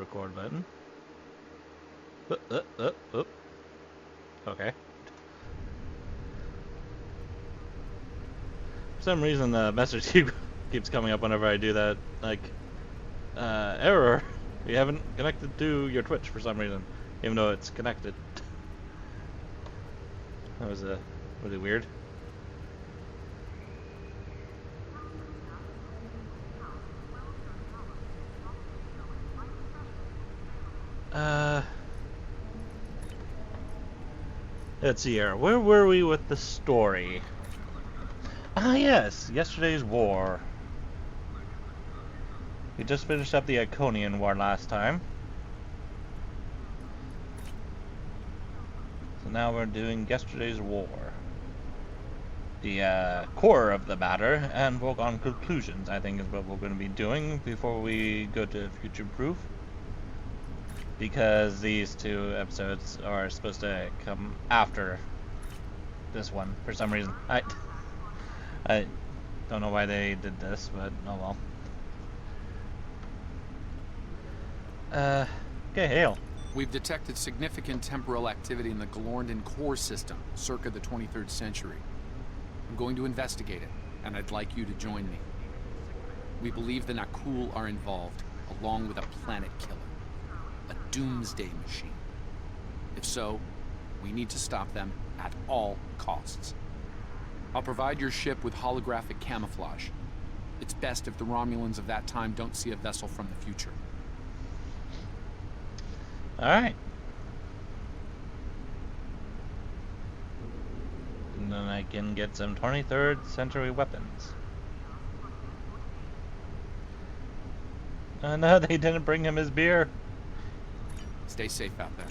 record button. Okay. For some reason, the message keeps coming up whenever I do that. Like, error. You haven't connected to your Twitch for some reason, even though it's connected. That was really weird. Let's see here. Where were we with the story? Ah, yes, yesterday's war. We just finished up the Iconian War last time. So now we're doing yesterday's war. The core of the matter and foregone conclusions, I think, is what we're going to be doing before we go to Future Proof. Because these two episodes are supposed to come after this one for some reason. I don't know why they did this, but oh well. Okay, hail. We've detected significant temporal activity in the Glornden core system circa the 23rd century. I'm going to investigate it, and I'd like you to join me. We believe the Nakul are involved, along with a planet killer. A doomsday machine. If so, we need to stop them at all costs. I'll provide your ship with holographic camouflage. It's best if the Romulans of that time don't see a vessel from the future. Alright. And then I can get some 23rd century weapons. No, they didn't bring him his beer. Stay safe out there.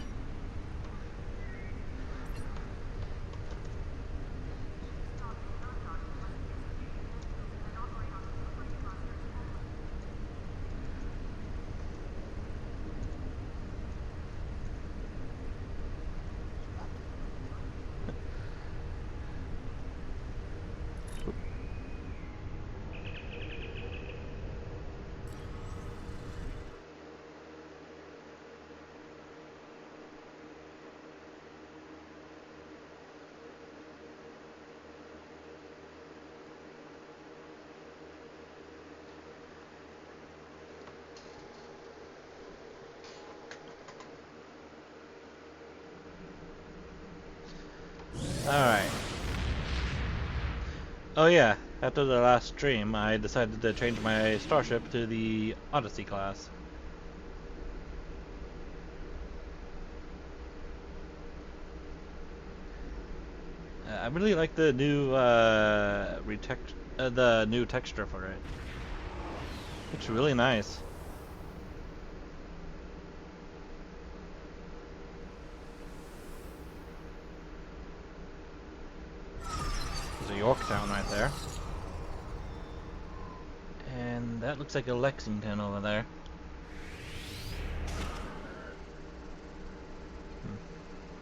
Alright. Oh yeah, after the last stream, I decided to change my starship to the Odyssey class. I really like the new the new texture for it. It's really nice. There's a Yorktown right there. And that looks like a Lexington over there.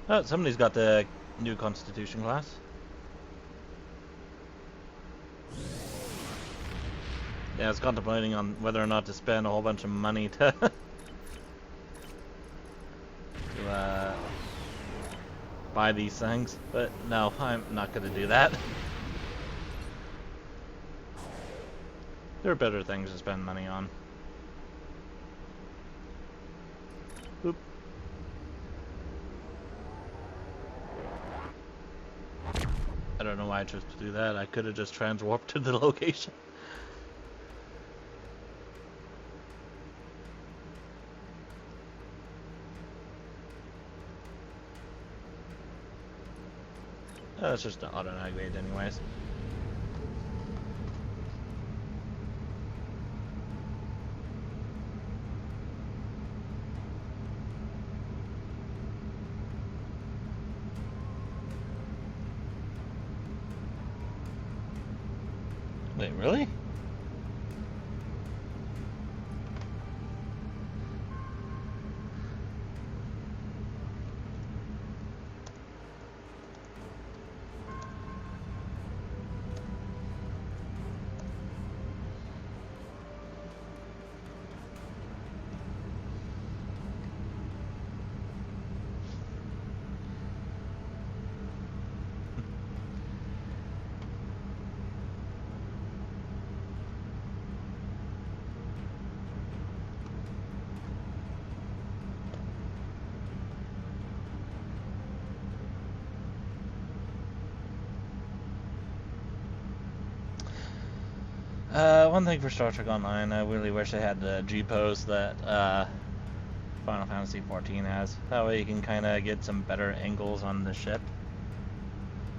Oh, somebody's got the new Constitution class. Yeah, I was contemplating on whether or not to spend a whole bunch of money to buy these things, but no, I'm not going to do that. There are better things to spend money on. Oop. I don't know why I chose to do that. I could have just transwarped to the location. That's just an auto navigate anyways. Wait, really? One thing for Star Trek Online, I really wish they had the G-pose that Final Fantasy XIV has. That way you can kind of get some better angles on the ship.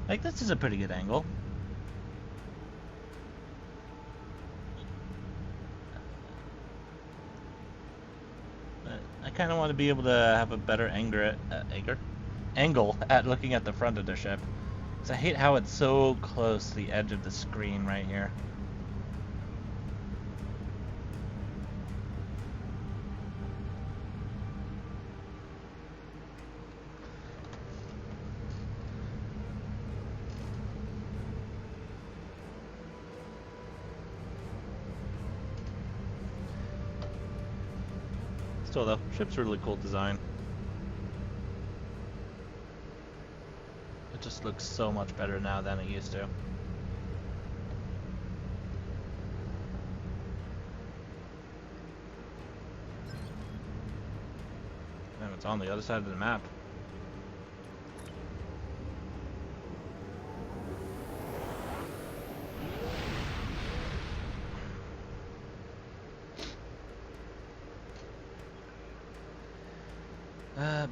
Like, this is a pretty good angle. But I kind of want to be able to have a better angle at looking at the front of the ship. Because I hate how it's so close to the edge of the screen right here. Still though, ship's a really cool design. It just looks so much better now than it used to. And it's on the other side of the map.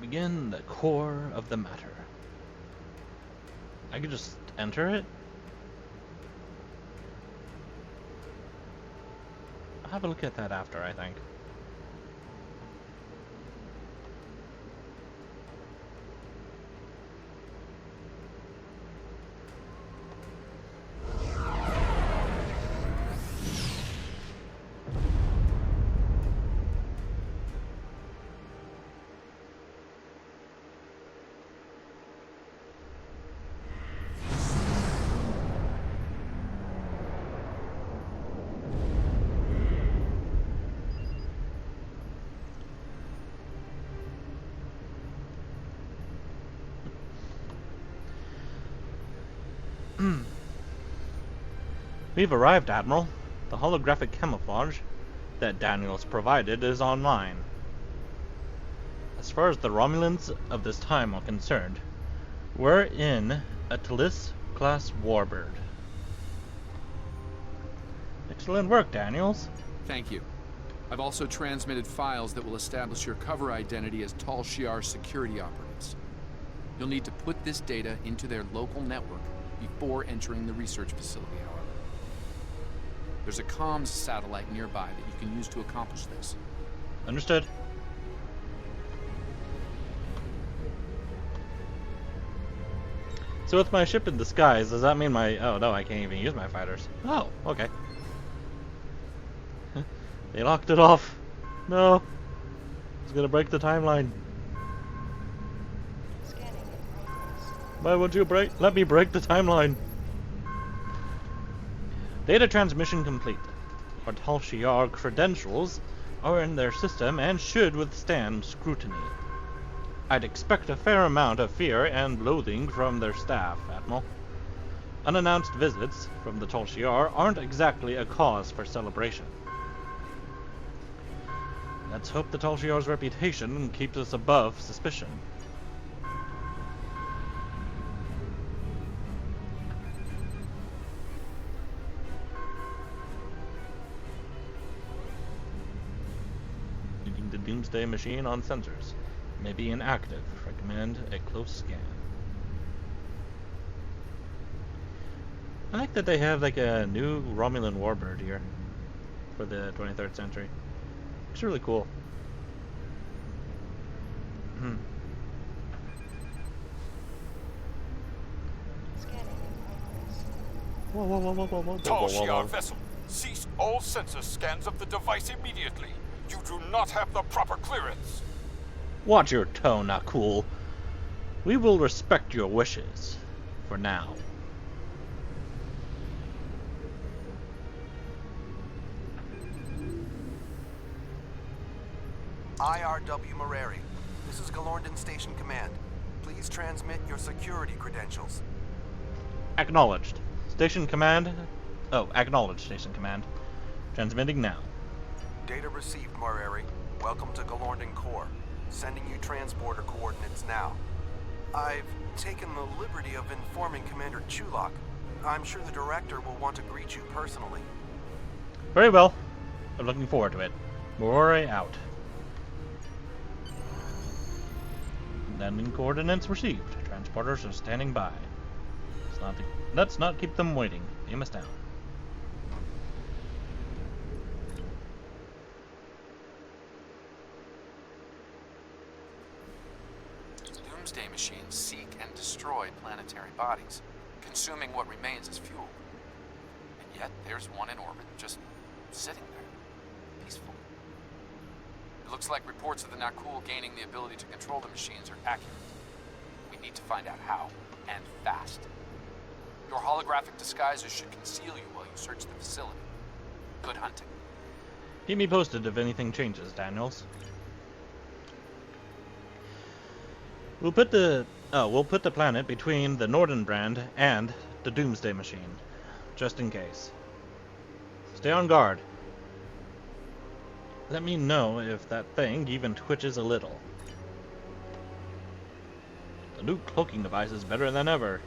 Begin the core of the matter. I could just enter it? I'll have a look at that after, I think. We've arrived, Admiral. The holographic camouflage that Daniels provided is online. As far as the Romulans of this time are concerned, we're in a Talis-class warbird. Excellent work, Daniels. Thank you. I've also transmitted files that will establish your cover identity as Tal Shiar security operatives. You'll need to put this data into their local network before entering the research facility, however. There's a comms satellite nearby that you can use to accomplish this. Understood. So with my ship in disguise, does that mean my... Oh no, I can't even use my fighters. Oh, okay. They locked it off. No. It's gonna break the timeline. Why would you let me break the timeline? Data transmission complete. Our Tal Shiar credentials are in their system and should withstand scrutiny. I'd expect a fair amount of fear and loathing from their staff, Admiral. Unannounced visits from the Tal Shiar aren't exactly a cause for celebration. Let's hope the Tal Shiar's reputation keeps us above suspicion. Reading the Doomsday Machine on sensors. May be inactive. Recommend a close scan. I like that they have like a new Romulan warbird here for the 23rd century. It's really cool. Tal Shiar vessel, cease all sensor scans of the device immediately. You do not have the proper clearance. Watch your tone, Nakul. We will respect your wishes. For now. IRW Moreri. This is Galorndon Station Command. Please transmit your security credentials. Acknowledged. Station Command. Oh, acknowledged, Station Command. Transmitting now. Data received, Moreri. Welcome to Galorndon Core. Sending you transporter coordinates now. I've taken the liberty of informing Commander Chulok. I'm sure the Director will want to greet you personally. Very well. I'm looking forward to it. Morore out. Landing coordinates received. Transporters are standing by. Let's not keep them waiting. Aim us down. Doomsday machines seek and destroy planetary bodies, consuming what remains as fuel. And yet, there's one in orbit just sitting there, peaceful. It looks like reports of the Nakul gaining the ability to control the machines are accurate. We need to find out how, and fast. Your holographic disguises should conceal you while you search the facility. Good hunting. Keep me posted if anything changes, Daniels. We'll put the planet between the Northern brand and the Doomsday machine, just in case. Stay on guard. Let me know if that thing even twitches a little. The new cloaking device is better than ever.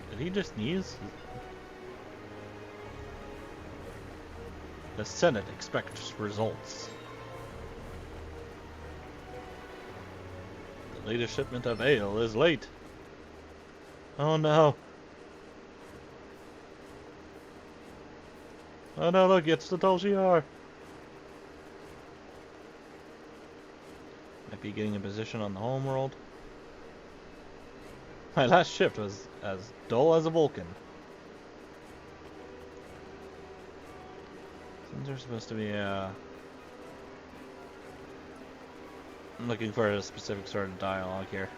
Did he just sneeze? The Senate expects results. The latest shipment of ale is late. Oh no. Oh no, look, it's the Tolshiar. Might be getting a position on the homeworld. My last shift was as dull as a Vulcan. Since there's supposed to be a... I'm looking for a specific sort of dialogue here.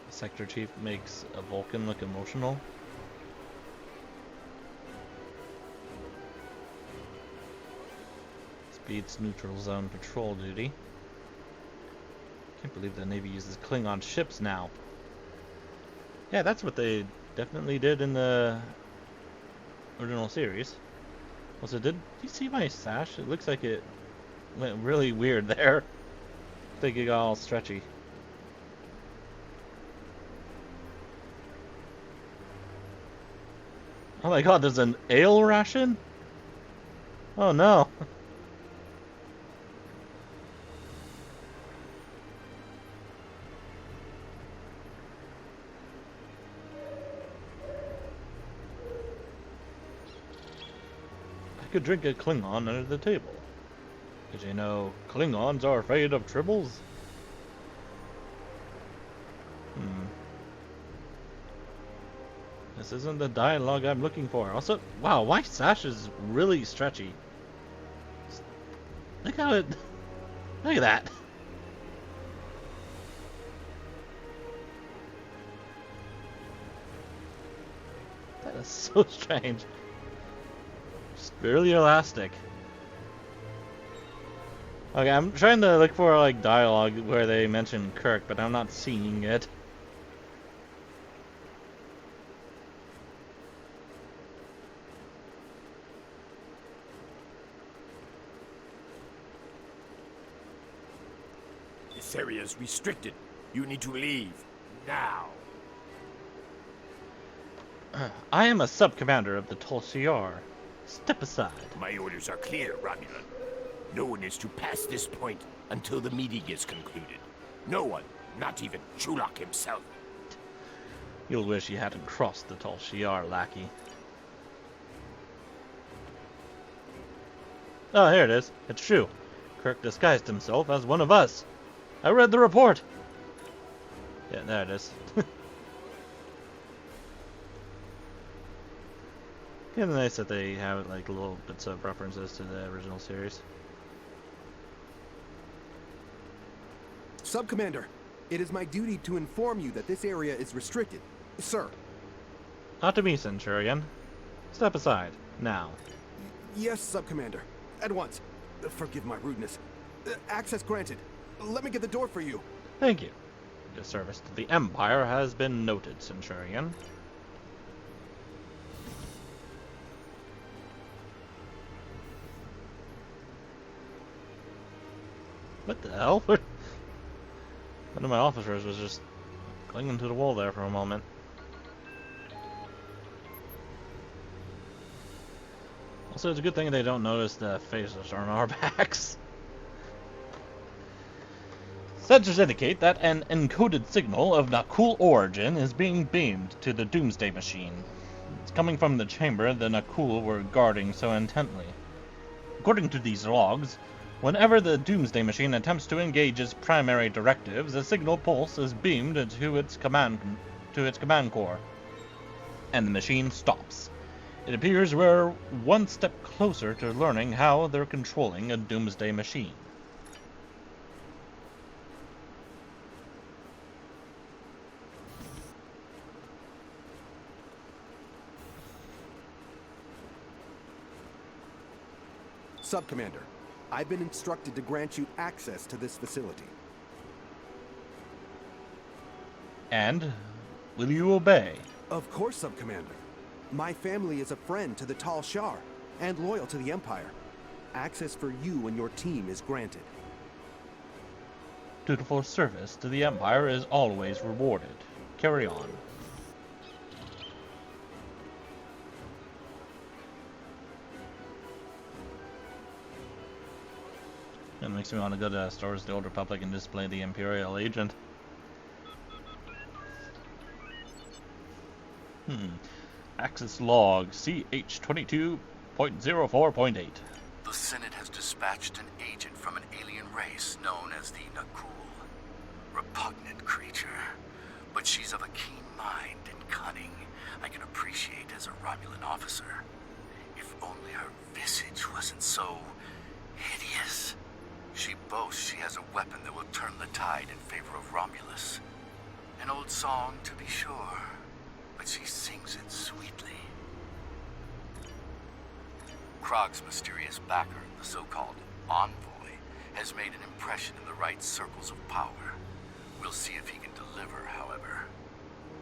Sector Chief makes a Vulcan look emotional. Speeds neutral zone patrol duty. Can't believe the Navy uses Klingon ships now. Yeah, that's what they definitely did in the original series. Also, did you see my sash? It looks like it went really weird there. I think it got all stretchy. Oh my god, there's an ale ration? Oh no. I could drink a Klingon under the table. Did you know Klingons are afraid of tribbles? This isn't the dialogue I'm looking for. Also, wow, my sash is really stretchy. Look how it... Look at that. That is so strange. Just barely elastic. Okay, I'm trying to look for like dialogue where they mention Kirk, but I'm not seeing it. This area is restricted. You need to leave. Now. I am a sub-commander of the Tolshiar. Step aside. My orders are clear, Romulan. No one is to pass this point until the meeting is concluded. No one, not even Chulak himself. You'll wish you hadn't crossed the Tolshiar, lackey. Oh, here it is. It's true. Kirk disguised himself as one of us. I read the report. Yeah, there it is. Kind of nice that they have like little bits of references to the original series. Sub-Commander, it is my duty to inform you that this area is restricted. Sir. Not to me, Centurion. Step aside, now. Yes, Sub-Commander. At once. Forgive my rudeness. Access granted. Let me get the door for you. Thank you. Your service to the Empire has been noted, Centurion. What the hell? One of my officers was just clinging to the wall there for a moment. Also, it's a good thing they don't notice the faces on our backs. Sensors indicate that an encoded signal of Nakul origin is being beamed to the Doomsday Machine. It's coming from the chamber the Nakul were guarding so intently. According to these logs, whenever the Doomsday Machine attempts to engage its primary directives, a signal pulse is beamed to its command core, and the machine stops. It appears we're one step closer to learning how they're controlling a Doomsday Machine. Sub-Commander, I've been instructed to grant you access to this facility. And will you obey? Of course, Sub-Commander. My family is a friend to the Tal Shiar and loyal to the Empire. Access for you and your team is granted. Dutiful service to the Empire is always rewarded. Carry on. It makes me want to go to Star Wars: The Old Republic and display the Imperial Agent. Access log CH22.04.8. The Senate has dispatched an agent from an alien race known as the Nakul. Repugnant creature, but she's of a keen mind and cunning I can appreciate as a Romulan officer. If only her visage wasn't so hideous. She boasts she has a weapon that will turn the tide in favor of Romulus. An old song, to be sure, but she sings it sweetly. Krog's mysterious backer, the so-called envoy, has made an impression in the right circles of power. We'll see if he can deliver, however.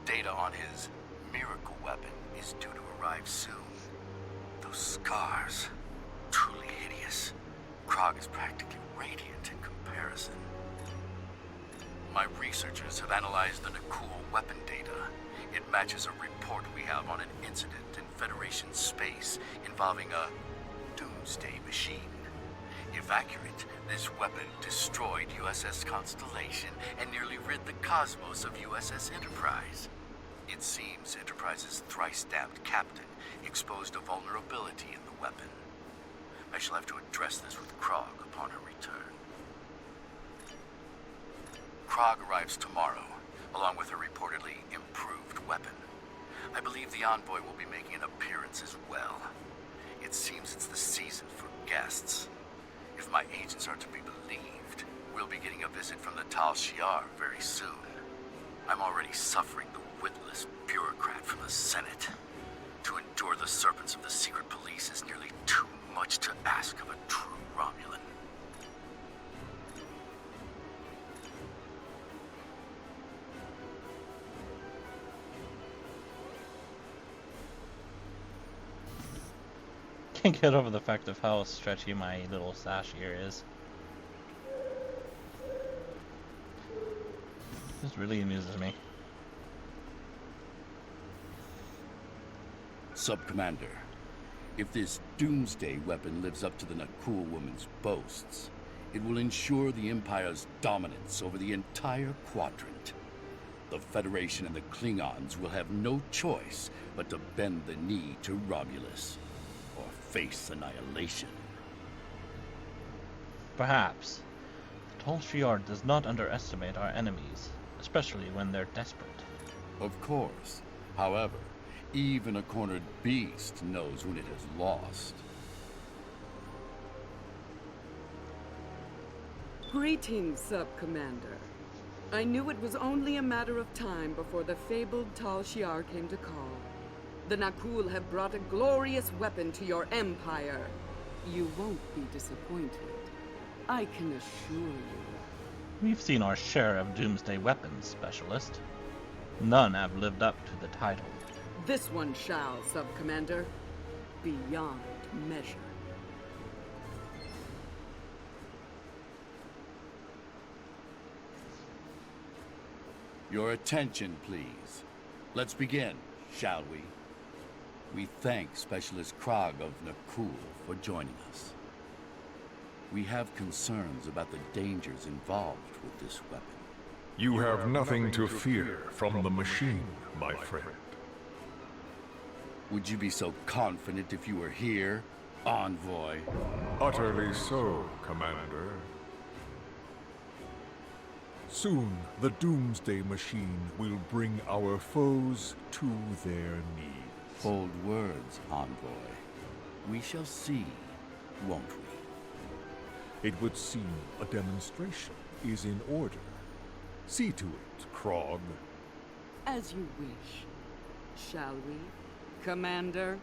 Data on his miracle weapon is due to arrive soon. Those scars, truly hideous. Krog is practically radiant in comparison. My researchers have analyzed the Nakul weapon data. It matches a report we have on an incident in Federation space involving a Doomsday Machine. If accurate, this weapon destroyed USS Constellation and nearly rid the cosmos of USS Enterprise. It seems Enterprise's thrice-stabbed captain exposed a vulnerability in the weapon. I shall have to address this with Krog upon her return. Krog arrives tomorrow, along with her reportedly improved weapon. I believe the envoy will be making an appearance as well. It seems it's the season for guests. If my agents are to be believed, we'll be getting a visit from the Tal Shiar very soon. I'm already suffering the witless bureaucrat from the Senate. To endure the serpents of the secret police is nearly too much to ask of a true Romulan. Can't get over the fact of how stretchy my little sash here is. This really amuses me. Sub-Commander, if this Doomsday weapon lives up to the Nakul woman's boasts, it will ensure the Empire's dominance over the entire quadrant. The Federation and the Klingons will have no choice but to bend the knee to Romulus, or face annihilation. Perhaps. The Tal Shiar does not underestimate our enemies, especially when they're desperate. Of course. However, even a cornered beast knows when it has lost. Greetings, Sub-Commander. I knew it was only a matter of time before the fabled Tal Shiar came to call. The Nakul have brought a glorious weapon to your empire. You won't be disappointed. I can assure you. We've seen our share of Doomsday weapons, Specialist. None have lived up to the title. This one shall, Sub-Commander. Beyond measure. Your attention, please. Let's begin, shall we? We thank Specialist Krog of Nakul for joining us. We have concerns about the dangers involved with this weapon. You have nothing to fear from the machine, my friend. Would you be so confident if you were here, Envoy? Utterly so, Commander. Soon, the Doomsday Machine will bring our foes to their knees. Bold words, Envoy. We shall see, won't we? It would seem a demonstration is in order. See to it, Krog. As you wish. Shall we, Commander?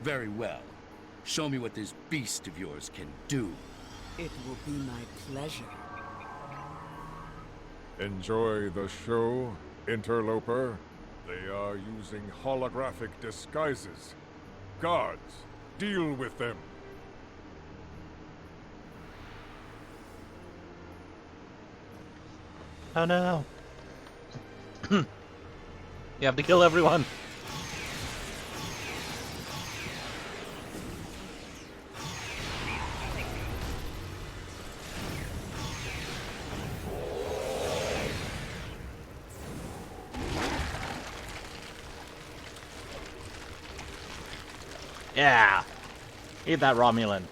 Very well. Show me what this beast of yours can do. It will be my pleasure. Enjoy the show, interloper. They are using holographic disguises. Guards, deal with them. Oh no. You have to kill everyone. Yeah. Eat that Romulan.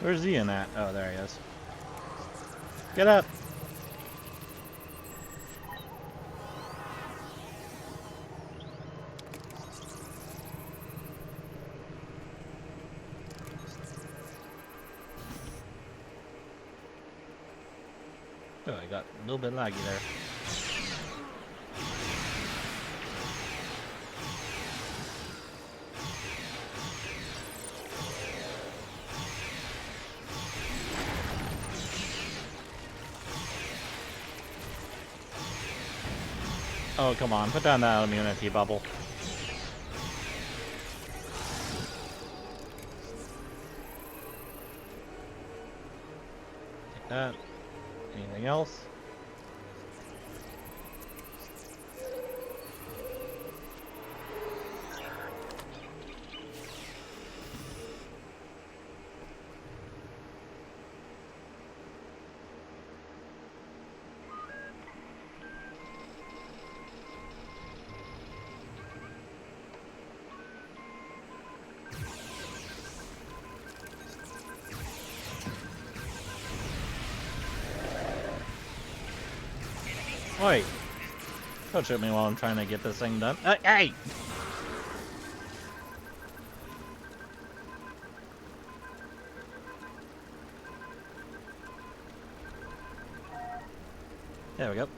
Where's Ian at? Oh, there he is. Get up! Oh, I got a little bit laggy there. Oh, come on, put down that immunity bubble. Take that. Anything else? Wait. Don't shoot me while I'm trying to get this thing done. Hey! There we go.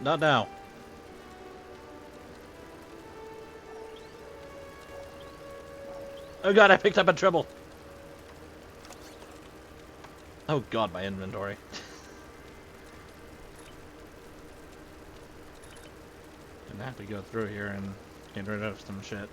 Not now. Oh god, I picked up a triple. Oh god, my inventory. Gonna have to go through here and get rid of some shit.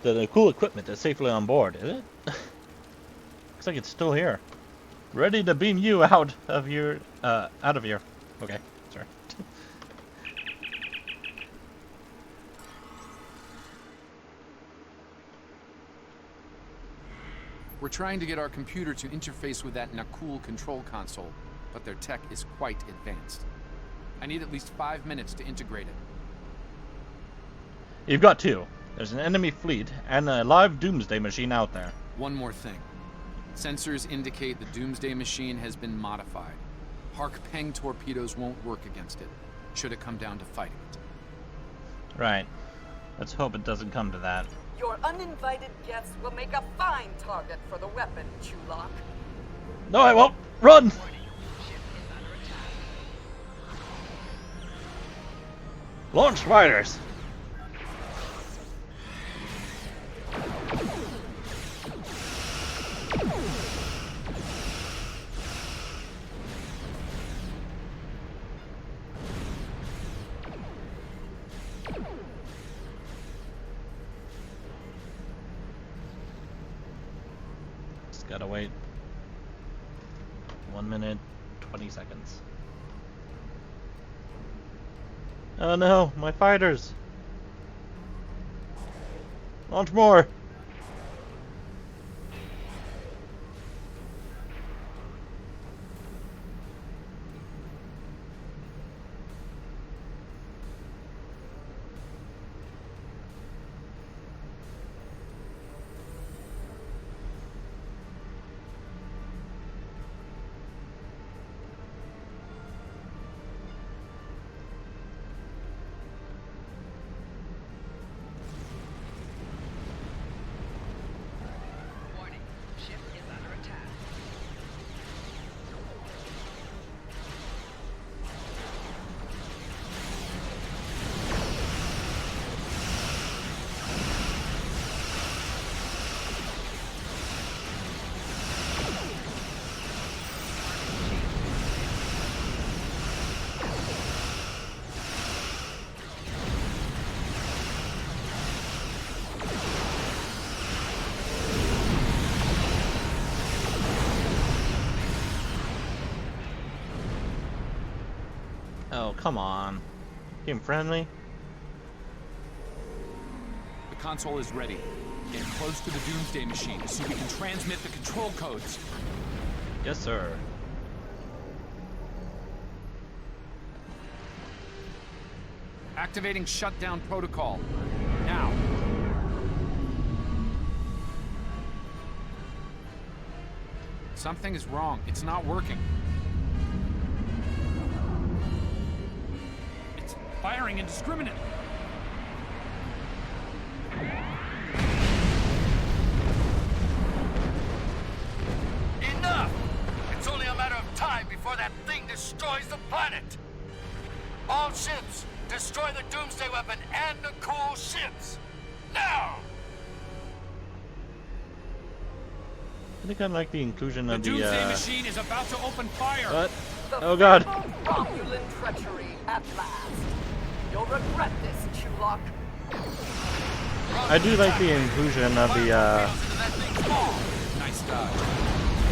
The cool equipment is safely on board, is it? Looks like it's still here. Ready to beam you out of your, Okay, sorry. We're trying to get our computer to interface with that Nakul control console, but their tech is quite advanced. I need at least 5 minutes to integrate it. You've got two. There's an enemy fleet and a live Doomsday machine out there. One more thing. Sensors indicate the Doomsday machine has been modified. Hark Peng torpedoes won't work against it, should it come down to fighting it. Right. Let's hope it doesn't come to that. Your uninvited guests will make a fine target for the weapon, Chulak. No, I won't! Run! Launch fighters! Just gotta wait 1 minute, 20 seconds. Oh no, my fighters! Launch more! Oh, come on. Game friendly? The console is ready. Get close to the Doomsday machine so we can transmit the control codes. Yes, sir. Activating shutdown protocol. Now. Something is wrong. It's not working. It's firing indiscriminately. Enough! It's only a matter of time before that thing destroys the planet! All ships, destroy the Doomsday weapon and the cool ships! Now! I think I like the inclusion The of the, Doomsday machine is about to open fire! What? The Oh god. Romulan treachery at last. You'll regret this, Chulak. I do like the inclusion of the, Nice dodge.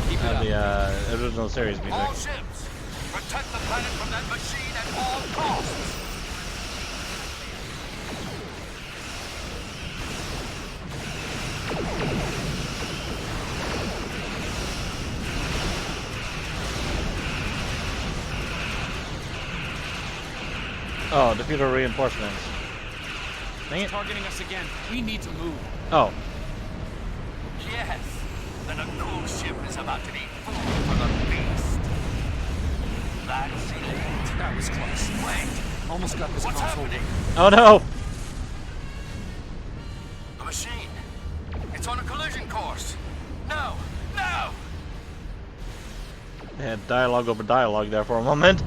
Keep it up. original series music. All ships, protect the planet from that machine at all costs! Oh, defeat our reinforcements. Dang it. Targeting us again. We need to move. Oh. Yes, then a cool ship is about to be food for the beast. That's it. That was close. Wait, Almost got this what's console. happening? Oh no! The machine. It's on a collision course. No, no! They had dialogue over dialogue there for a moment.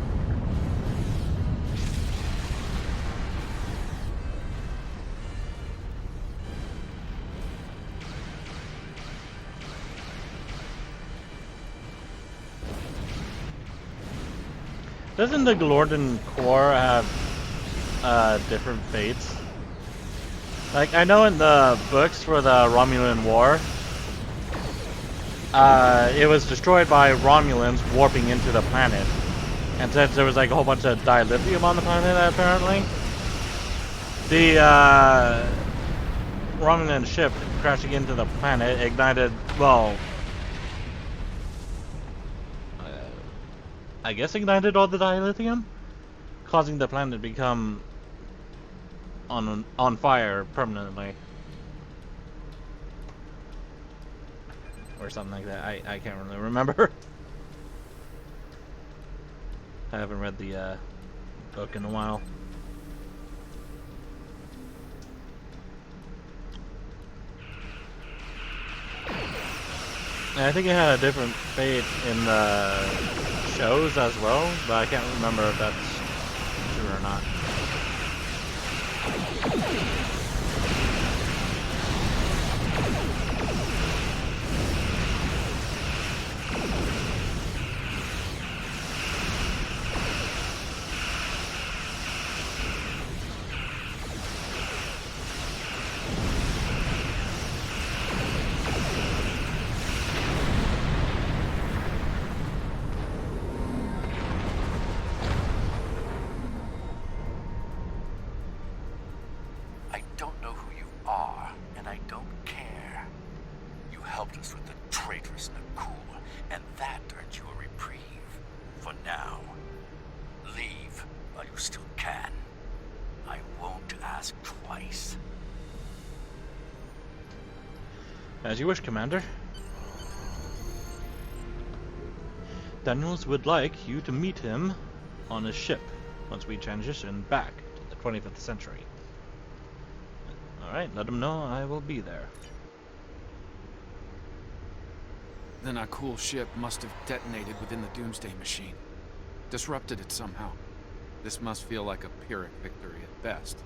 Doesn't the Glorden Corps have different fates? Like, I know in the books for the Romulan War, it was destroyed by Romulans warping into the planet. And since there was like a whole bunch of dilithium on the planet, apparently, the Romulan ship crashing into the planet ignited, well, I guess ignited all the dilithium, causing the planet to become on fire permanently. Or something like that. I can't really remember. I haven't read the book in a while. And I think it had a different fate in the shows as well, but I can't remember if that's true or not. I don't know who you are, and I don't care. You helped us with the traitorous Nakul, and that earned you a reprieve. For now. Leave while you still can. I won't ask twice. As you wish, Commander. Daniels would like you to meet him on his ship once we transition back to the 25th century. Alright, let him know I will be there. The Nakul ship must have detonated within the Doomsday Machine. Disrupted it somehow. This must feel like a Pyrrhic victory at best.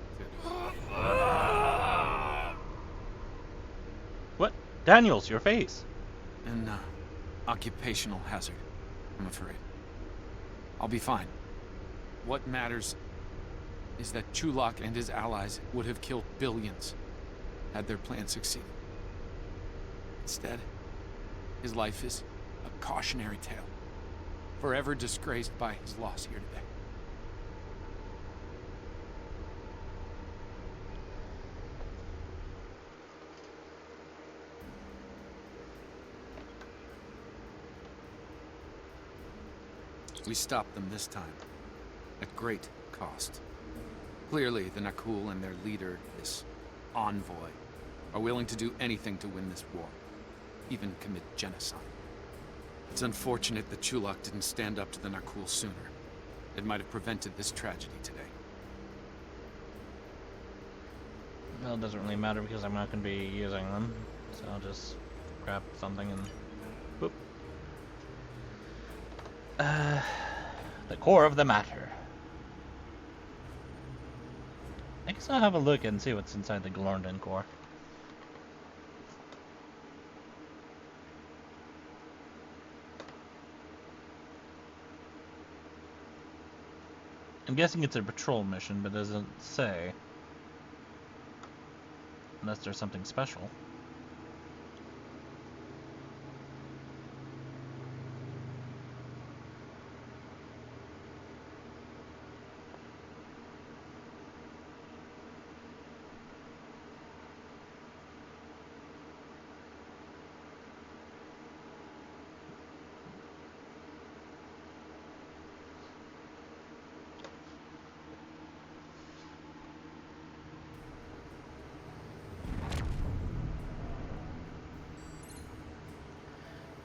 What? Daniels, your face! An occupational hazard, I'm afraid. I'll be fine. What matters is that Chulak and his allies would have killed billions had their plan succeeded. Instead, his life is a cautionary tale, forever disgraced by his loss here today. We stopped them this time, at great cost. Clearly, the Nakul and their leader, this envoy, are willing to do anything to win this war, even commit genocide. It's unfortunate that Chulak didn't stand up to the Nakul sooner. It might have prevented this tragedy today. Well, it doesn't really matter because I'm not going to be using them, so I'll just grab something and boop. The core of the matter. I guess I'll have a look and see what's inside the Glornden core. I'm guessing it's a patrol mission, but it doesn't say. Unless there's something special.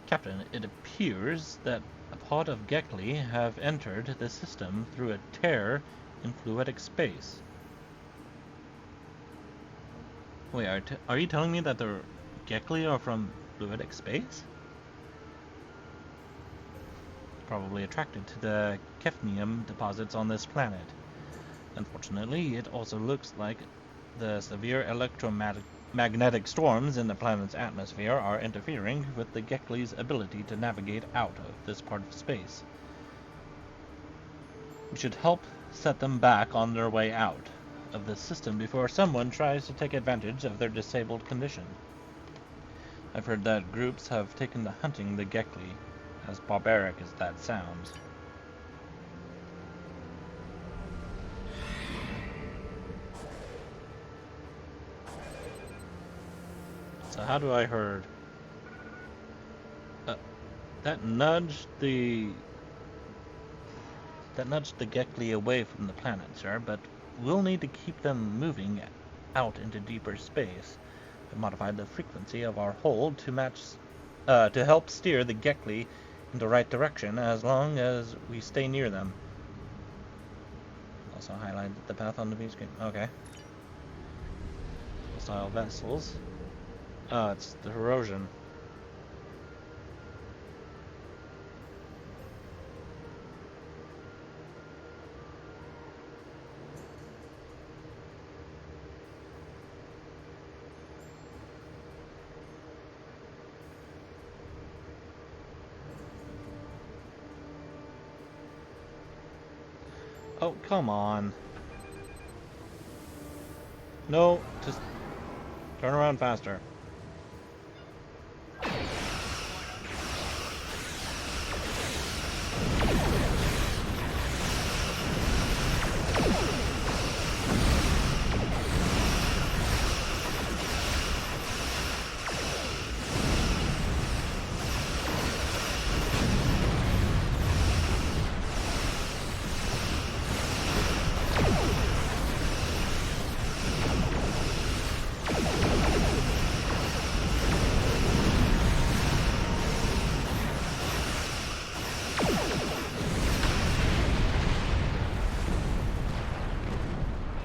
Captain, it appears that a pod of Gekli have entered the system through a tear in fluidic space. Wait, are you telling me that the Gekli are from fluidic space? Probably attracted to the Kefnium deposits on this planet. Unfortunately, it also looks like the severe electromagnetic storms in the planet's atmosphere are interfering with the Gekli's ability to navigate out of this part of space. We should help set them back on their way out of this system before someone tries to take advantage of their disabled condition. I've heard that groups have taken to hunting the Gekli, as barbaric as that sounds. So how do I herd? That nudged the Gekli away from the planet, sir, but we'll need to keep them moving out into deeper space. I've modified the frequency of our hold to match, to help steer the Gekli in the right direction as long as we stay near them. Also highlighted the path on the view screen. Okay. Hostile vessels. Oh, it's the erosion. Oh, come on. No, just turn around faster.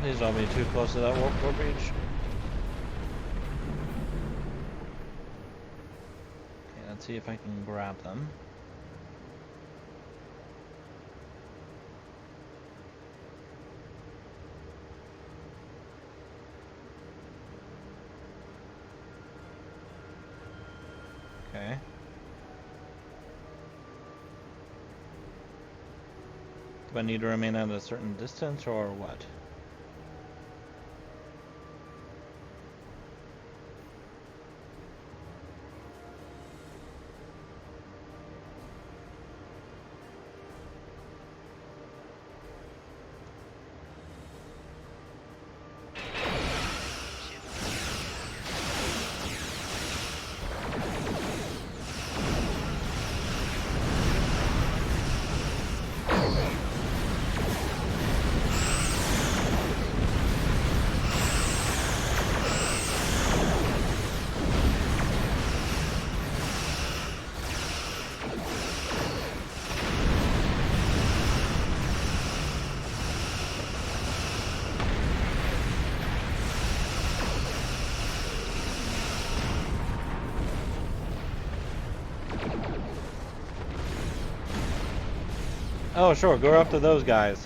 Please don't be too close to that warp core breach. Okay, let's see if I can grab them. Okay. Do I need to remain at a certain distance or what? Oh, sure, go up to those guys.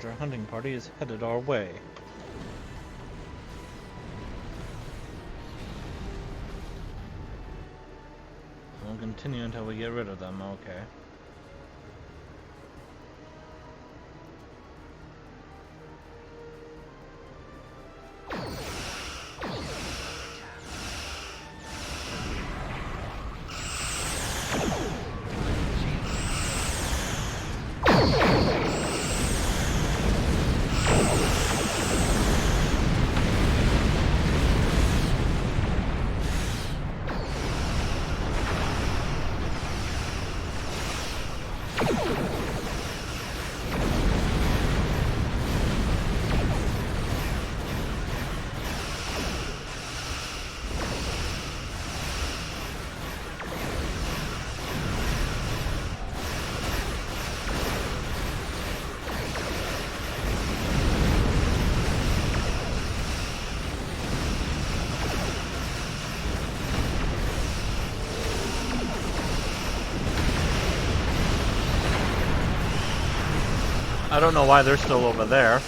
Our hunting party is headed our way. We'll continue until we get rid of them, okay. I don't know why they're still over there.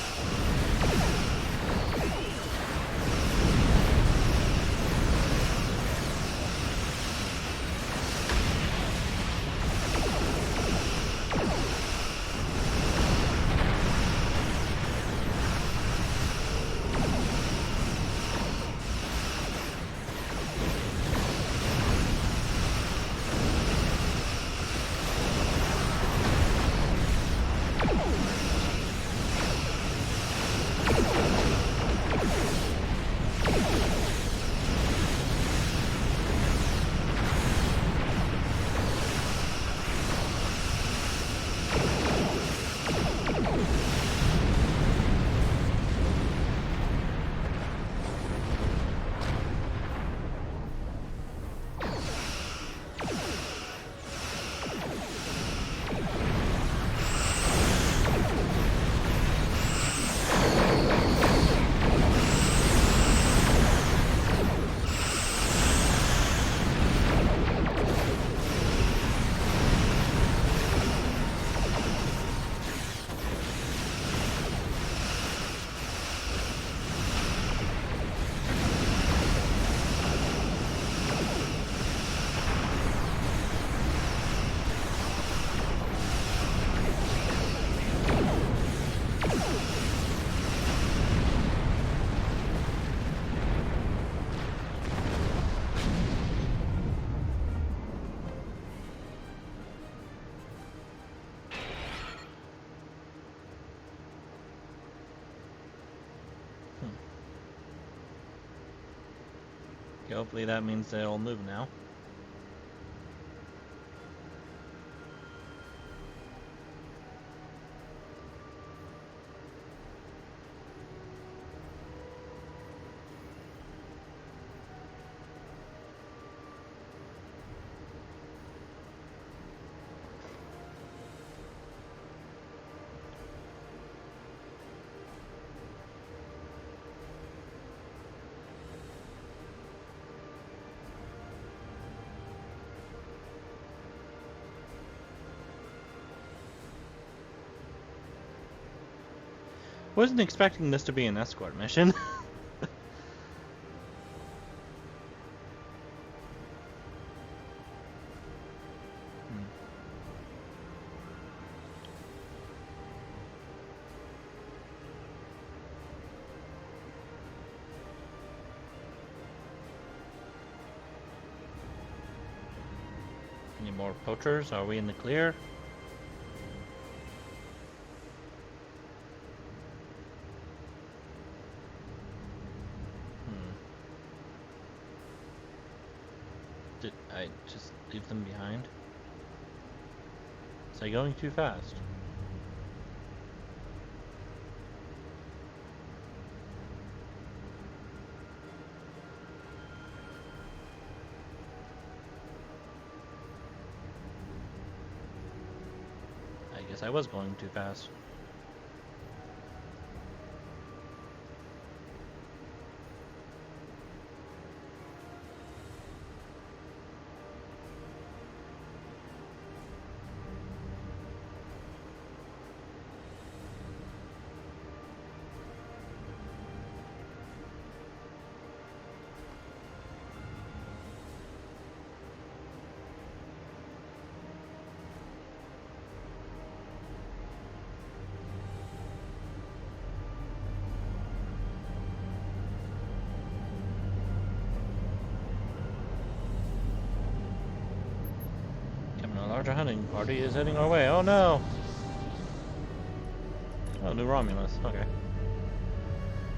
Okay, hopefully that means they'll move now. Wasn't expecting this to be an escort mission. Any more poachers? Are we in the clear? Did I just leave them behind? Is I going too fast? I guess I was going too fast. A larger hunting party is heading our way. Oh no! Oh, New Romulus. Okay.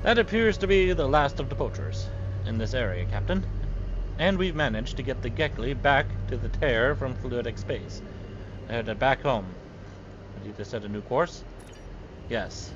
That appears to be the last of the poachers in this area, Captain. And we've managed to get the Gekli back to the tear from fluidic space. They're headed back home. Did you just set a new course? Yes.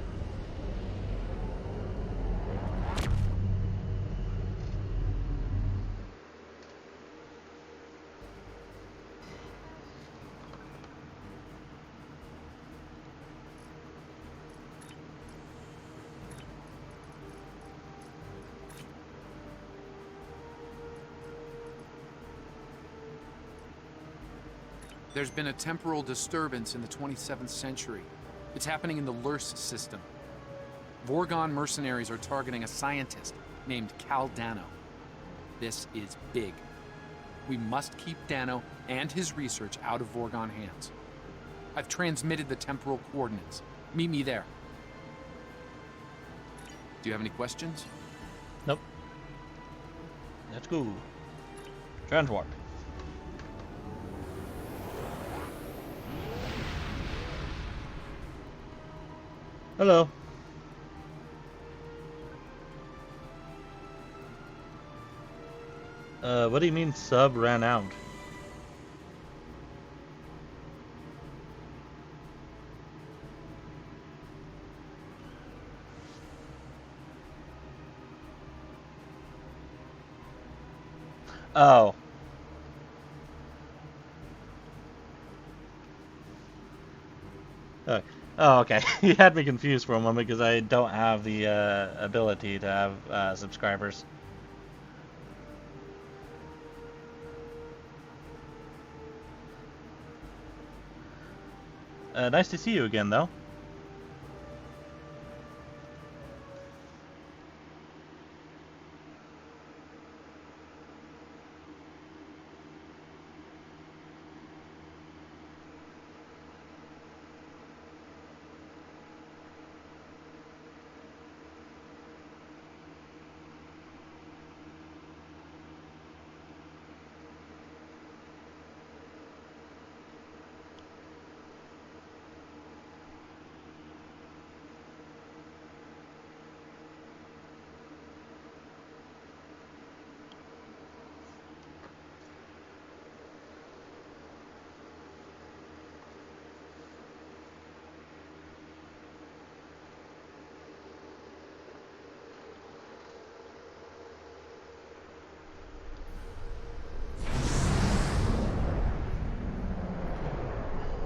There's been a temporal disturbance in the 27th century. It's happening in the Lurs system. Vorgon mercenaries are targeting a scientist named Cal Dano. This is big. We must keep Dano and his research out of Vorgon hands. I've transmitted the temporal coordinates. Meet me there. Do you have any questions? Nope. Let's go. Transwarp. Hello. What do you mean sub ran out? Oh. Oh, okay. You had me confused for a moment because I don't have the ability to have subscribers. Nice to see you again, though.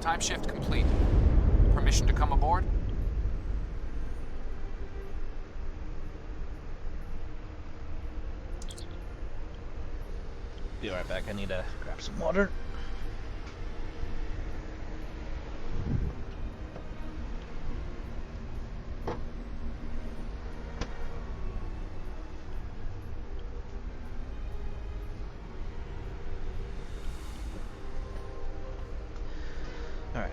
Time shift complete. Permission to come aboard? Be right back. I need to grab some water. Alright.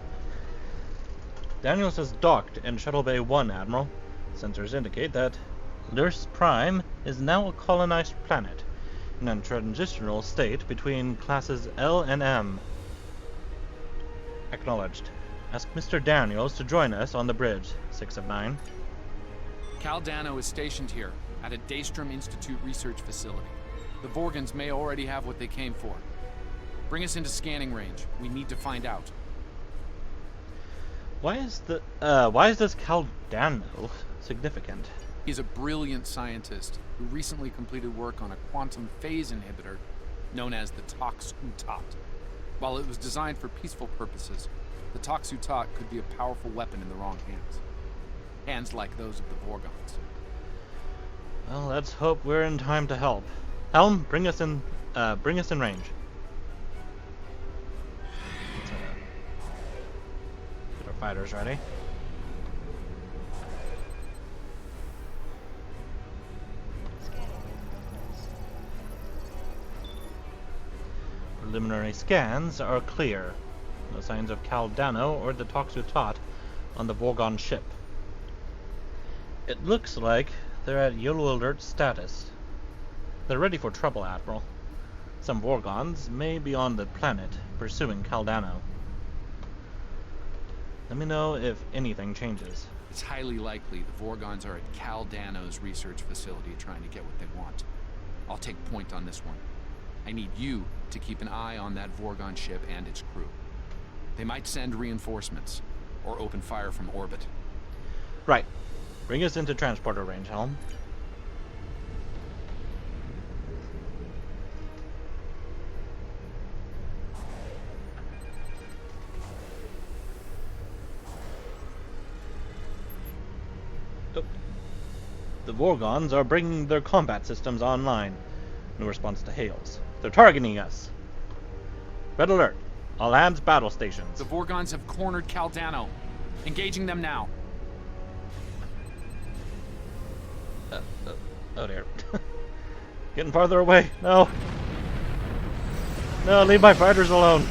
Daniels has docked in Shuttle Bay 1, Admiral. Sensors indicate that Lurs Prime is now a colonized planet, in a transitional state between classes L and M. Acknowledged. Ask Mr. Daniels to join us on the bridge, 6 of 9. Cal Dano is stationed here, at a Daystrom Institute research facility. The Vorgans may already have what they came for. Bring us into scanning range. We need to find out. Why is this Cal Dano significant? He's a brilliant scientist who recently completed work on a quantum phase inhibitor known as the Tox-Utat. While it was designed for peaceful purposes, the Tox-Utat could be a powerful weapon in the wrong hands. Hands like those of the Vorgons. Well, let's hope we're in time to help. Helm, bring us in range. Let's, get our fighters ready. Preliminary scans are clear. No signs of Cal Dano or the Tox-Utat on the Vorgon ship. It looks like they're at yellow alert status. They're ready for trouble, Admiral. Some Vorgons may be on the planet pursuing Cal Dano. Let me know if anything changes. It's highly likely the Vorgons are at Cal Dano's research facility trying to get what they want. I'll take point on this one. I need you to keep an eye on that Vorgon ship and its crew. They might send reinforcements, or open fire from orbit. Right. Bring us into transporter range, Helm. Oh. The Vorgons are bringing their combat systems online. No response to hails. They're targeting us. Red alert. All hands battle stations. The Vorgons have cornered Cal Dano. Engaging them now. Oh dear. Getting farther away. No. No, leave my fighters alone.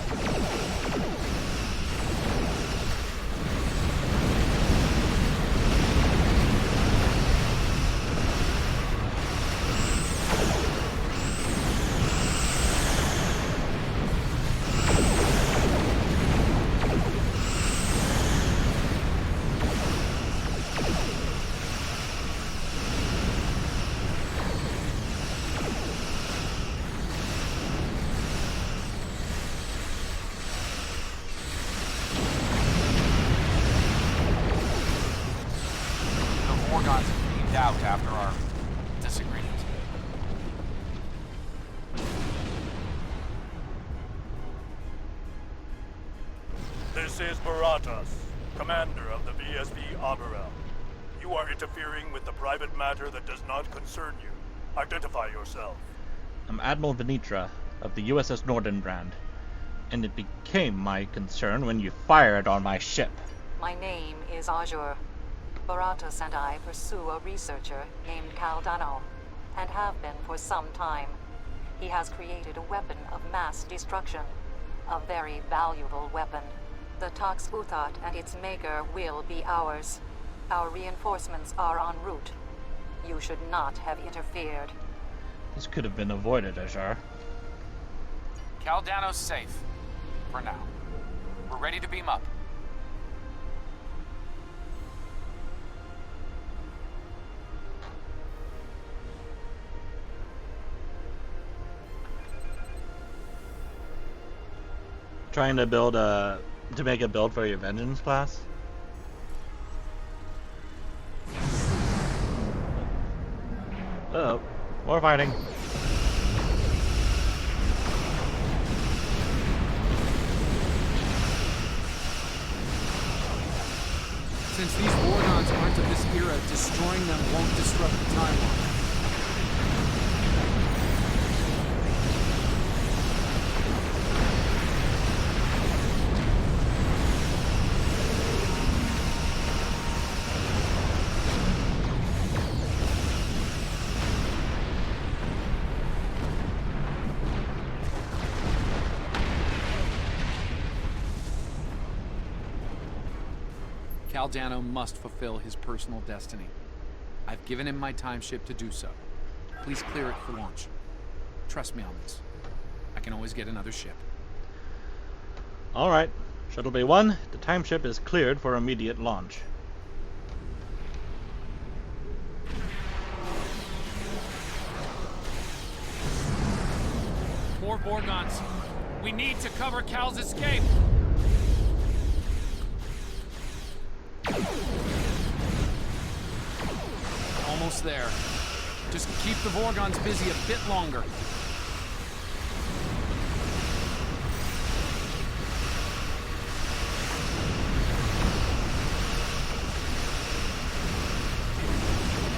Out after our disagreement. This is Baratas, commander of the VSB Aberel. You are interfering with the private matter that does not concern you. Identify yourself. I'm Admiral Venitra of the USS Nordenbrand, and it became my concern when you fired on my ship. My name is Azure. Baratas and I pursue a researcher named Cal Dano, and have been for some time. He has created a weapon of mass destruction. A very valuable weapon. The Tox-Utat and its maker will be ours. Our reinforcements are en route. You should not have interfered. This could have been avoided, Azure. Cal Dano's safe. For now. We're ready to beam up. Trying to build to make a build for your Vengeance class. Uh-oh, more fighting. Since these Vorgons aren't of this era, destroying them won't disrupt the timeline. Caldano must fulfill his personal destiny. I've given him my timeship to do so. Please clear it for launch. Trust me on this. I can always get another ship. Alright. Shuttle Bay 1, the timeship is cleared for immediate launch. More Vorgons. We need to cover Cal's escape. Almost there. Just keep the Vorgons busy a bit longer.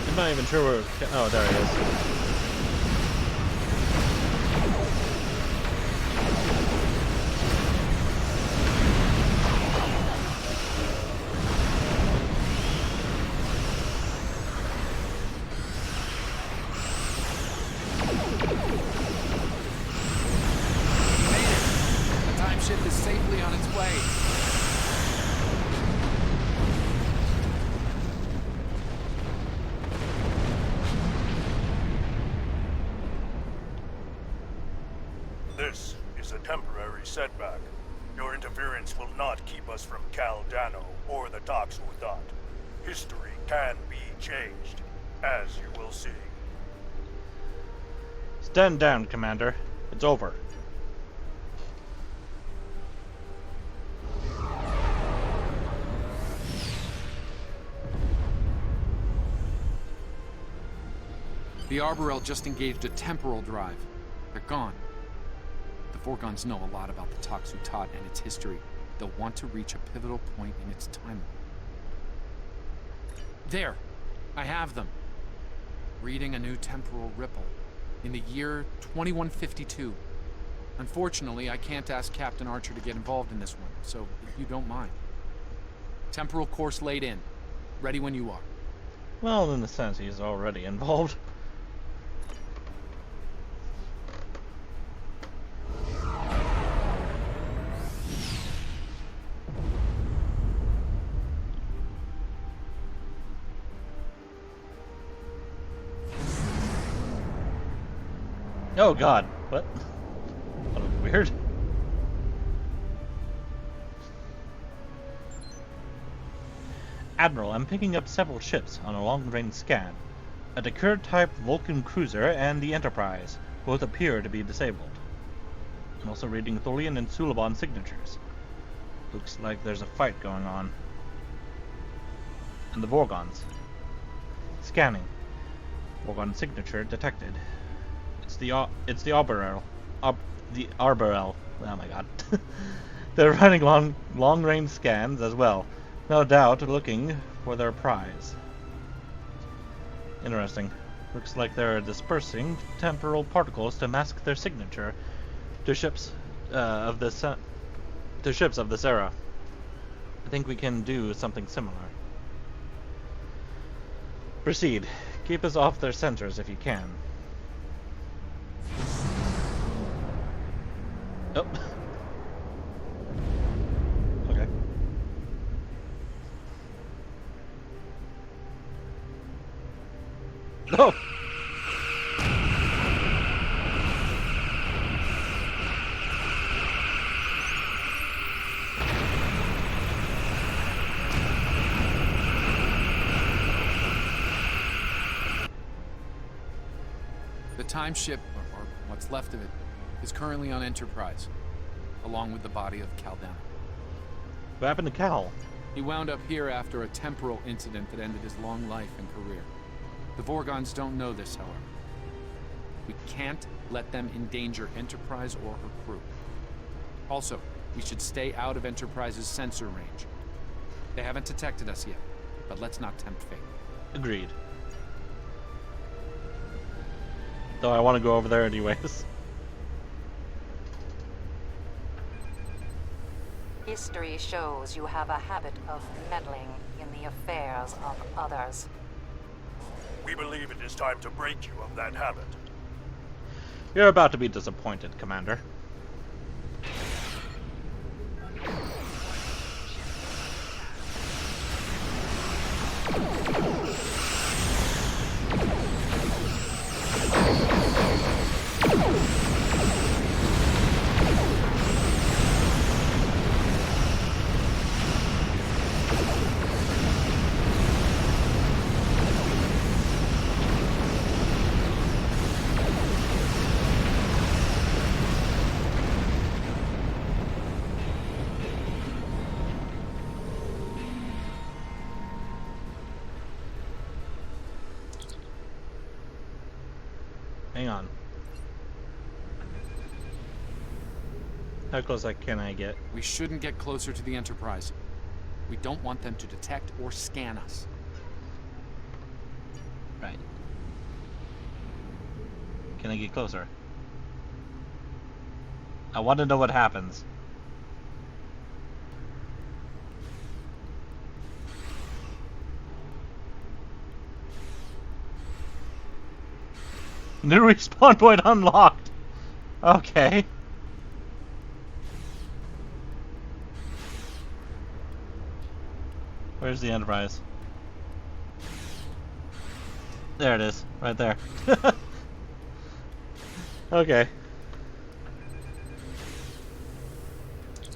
I'm not even sure where... Oh, there he is. Is safely on its way. This is a temporary setback. Your interference will not keep us from Caldano or the Tox Uthot. History can be changed, as you will see. Stand down, Commander. It's over. The Arborel just engaged a temporal drive. They're gone. The Vorgons know a lot about the Tox Uthot and its history. They'll want to reach a pivotal point in its timeline. There! I have them. Reading a new temporal ripple. In the year 2152. Unfortunately, I can't ask Captain Archer to get involved in this one, so if you don't mind. Temporal course laid in. Ready when you are. Well, in a sense, he's already involved. Oh god, what? That was weird. Admiral, I'm picking up several ships on a long-range scan. A Decker-type Vulcan cruiser and the Enterprise. Both appear to be disabled. I'm also reading Tholian and Suliban signatures. Looks like there's a fight going on. And the Vorgons. Scanning. Vorgon signature detected. It's the Arborel. The Arborel. Oh my god. They're running long-range scans as well. No doubt looking for their prize. Interesting. Looks like they're dispersing temporal particles to mask their signature to ships of this era. I think we can do something similar. Proceed. Keep us off their sensors if you can. Oh. Okay. Oh! The time ship, or what's left of it, is currently on Enterprise, along with the body of Caldano. What happened to Cal? He wound up here after a temporal incident that ended his long life and career. The Vorgons don't know this, however. We can't let them endanger Enterprise or her crew. Also, we should stay out of Enterprise's sensor range. They haven't detected us yet, but let's not tempt fate. Agreed. Though I want to go over there anyways. History shows you have a habit of meddling in the affairs of others. We believe it is time to break you of that habit. You're about to be disappointed, Commander. Hang on. How close can I get? We shouldn't get closer to the Enterprise. We don't want them to detect or scan us. Right. Can I get closer? I want to know what happens. New respawn point unlocked. Okay. Where's the Enterprise? There it is, right there. Okay.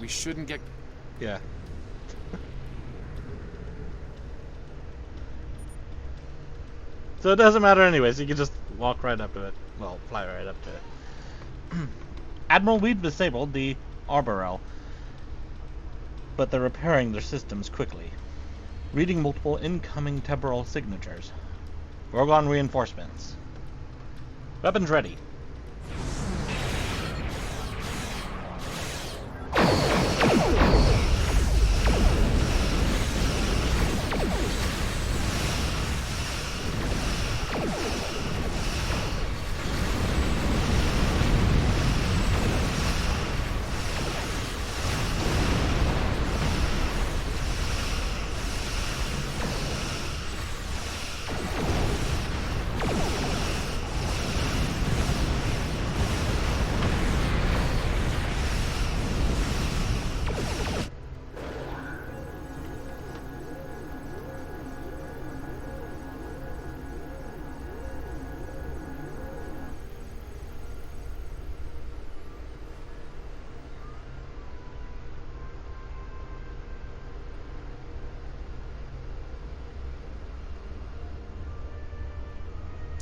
We shouldn't get... Yeah. So it doesn't matter anyways, you can just walk right up to it. Well, fly right up to it. Admiral, we've disabled the Arborel, but they're repairing their systems quickly. Reading multiple incoming temporal signatures. Gorgon reinforcements. Weapons ready.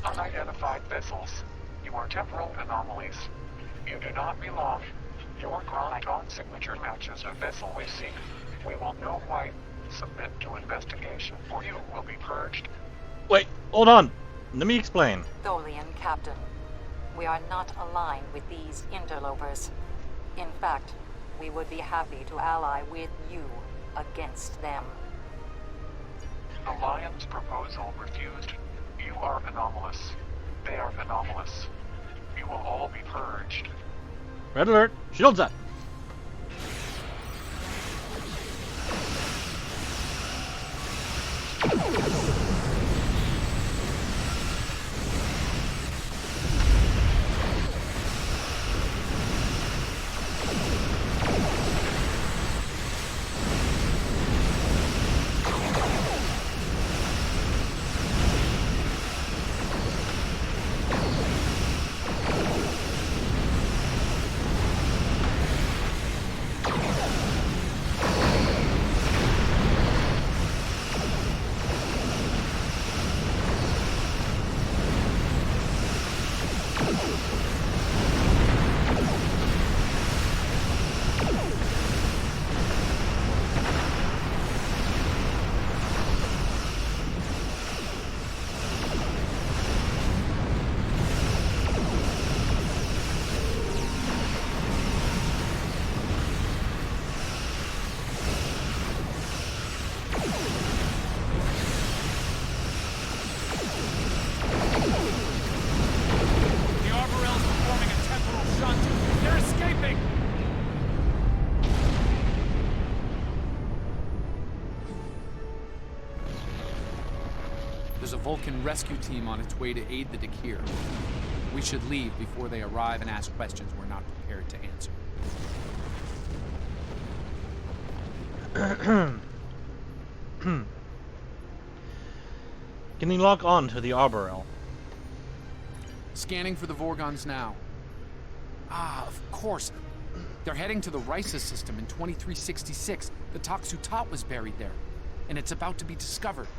Unidentified vessels. You are temporal anomalies. You do not belong. Your Chronicon signature matches a vessel we seek. We will know why. Submit to investigation, or you will be purged. Wait, hold on. Let me explain. Tholian Captain, we are not aligned with these interlopers. In fact, we would be happy to ally with you against them. Alliance proposal refused. You are anomalous. They are anomalous. You will all be purged. Red alert. Shields up. There's a Vulcan rescue team on its way to aid the Dakir. We should leave before they arrive and ask questions we're not prepared to answer. Can you log on to the Arborel? Scanning for the Vorgons now. Ah, of course. They're heading to the Risa system in 2366. The Toxutot was buried there, and it's about to be discovered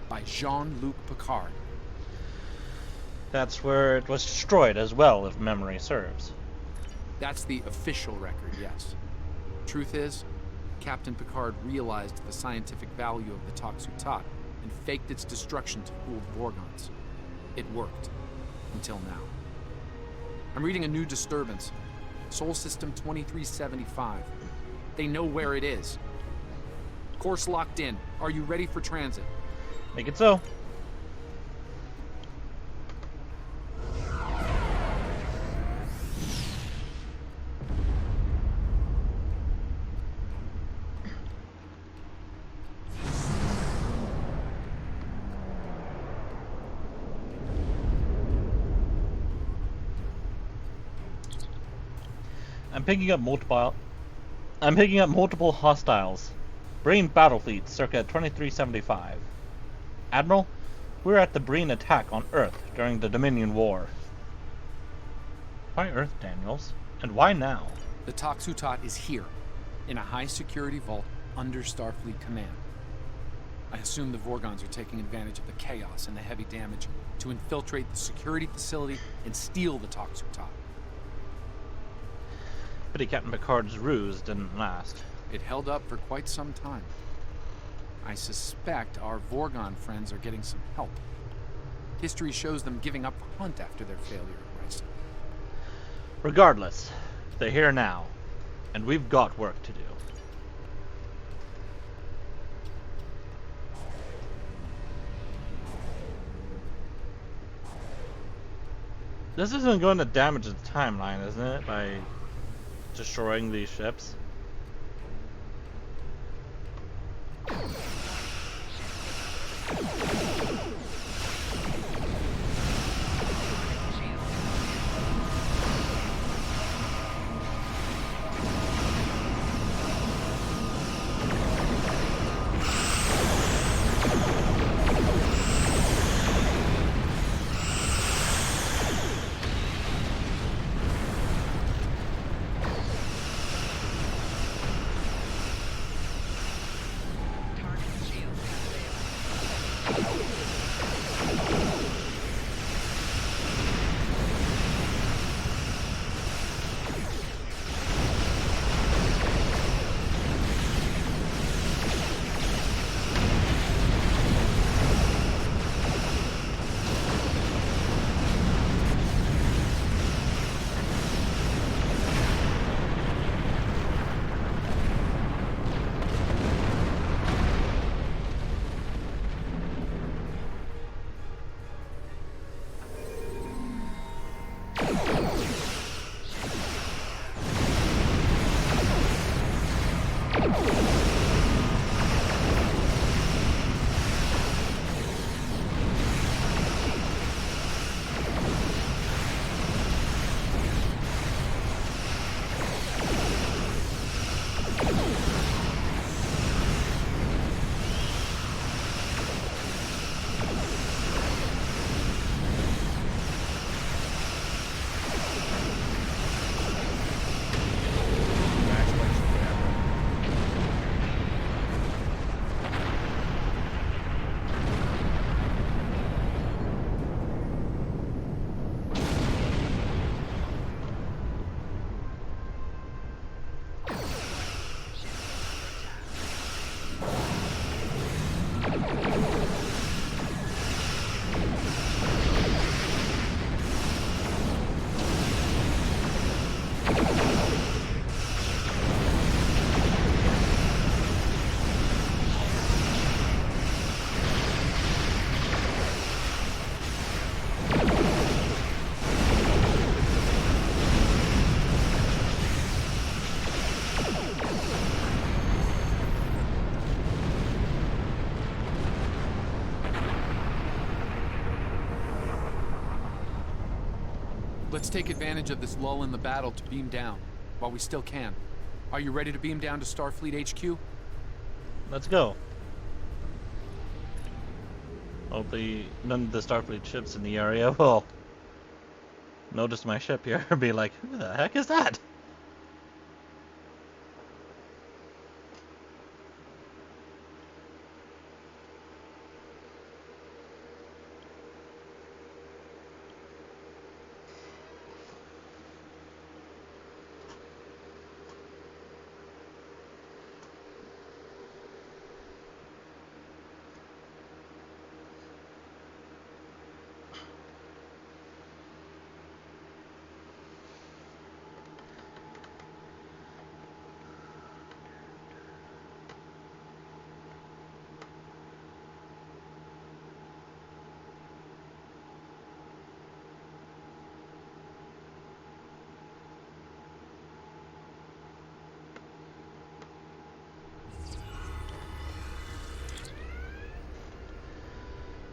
by Jean-Luc Picard. That's where it was destroyed as well, if memory serves. That's the official record, yes. Truth is, Captain Picard realized the scientific value of the Toxutot and faked its destruction to fool the Vorgons. It worked. Until now. I'm reading a new disturbance. Sol System 2375. They know where it is. Course locked in. Are you ready for transit? Make it so. I'm picking up multiple hostiles. Breen battle fleet circa 2375. Admiral, we're at the Breen attack on Earth during the Dominion War. Why Earth, Daniels? And why now? The Toxutot is here, in a high-security vault under Starfleet command. I assume the Vorgons are taking advantage of the chaos and the heavy damage to infiltrate the security facility and steal the Toxutot. Pity Captain Picard's ruse didn't last. It held up for quite some time. I suspect our Vorgon friends are getting some help. History shows them giving up the hunt after their failure at Risa. Regardless, they're here now, and we've got work to do. This isn't going to damage the timeline, isn't it, by destroying these ships? Let's take advantage of this lull in the battle to beam down, while we still can. Are you ready to beam down to Starfleet HQ? Let's go. Hopefully none of the Starfleet ships in the area will notice my ship here and be like, who the heck is that?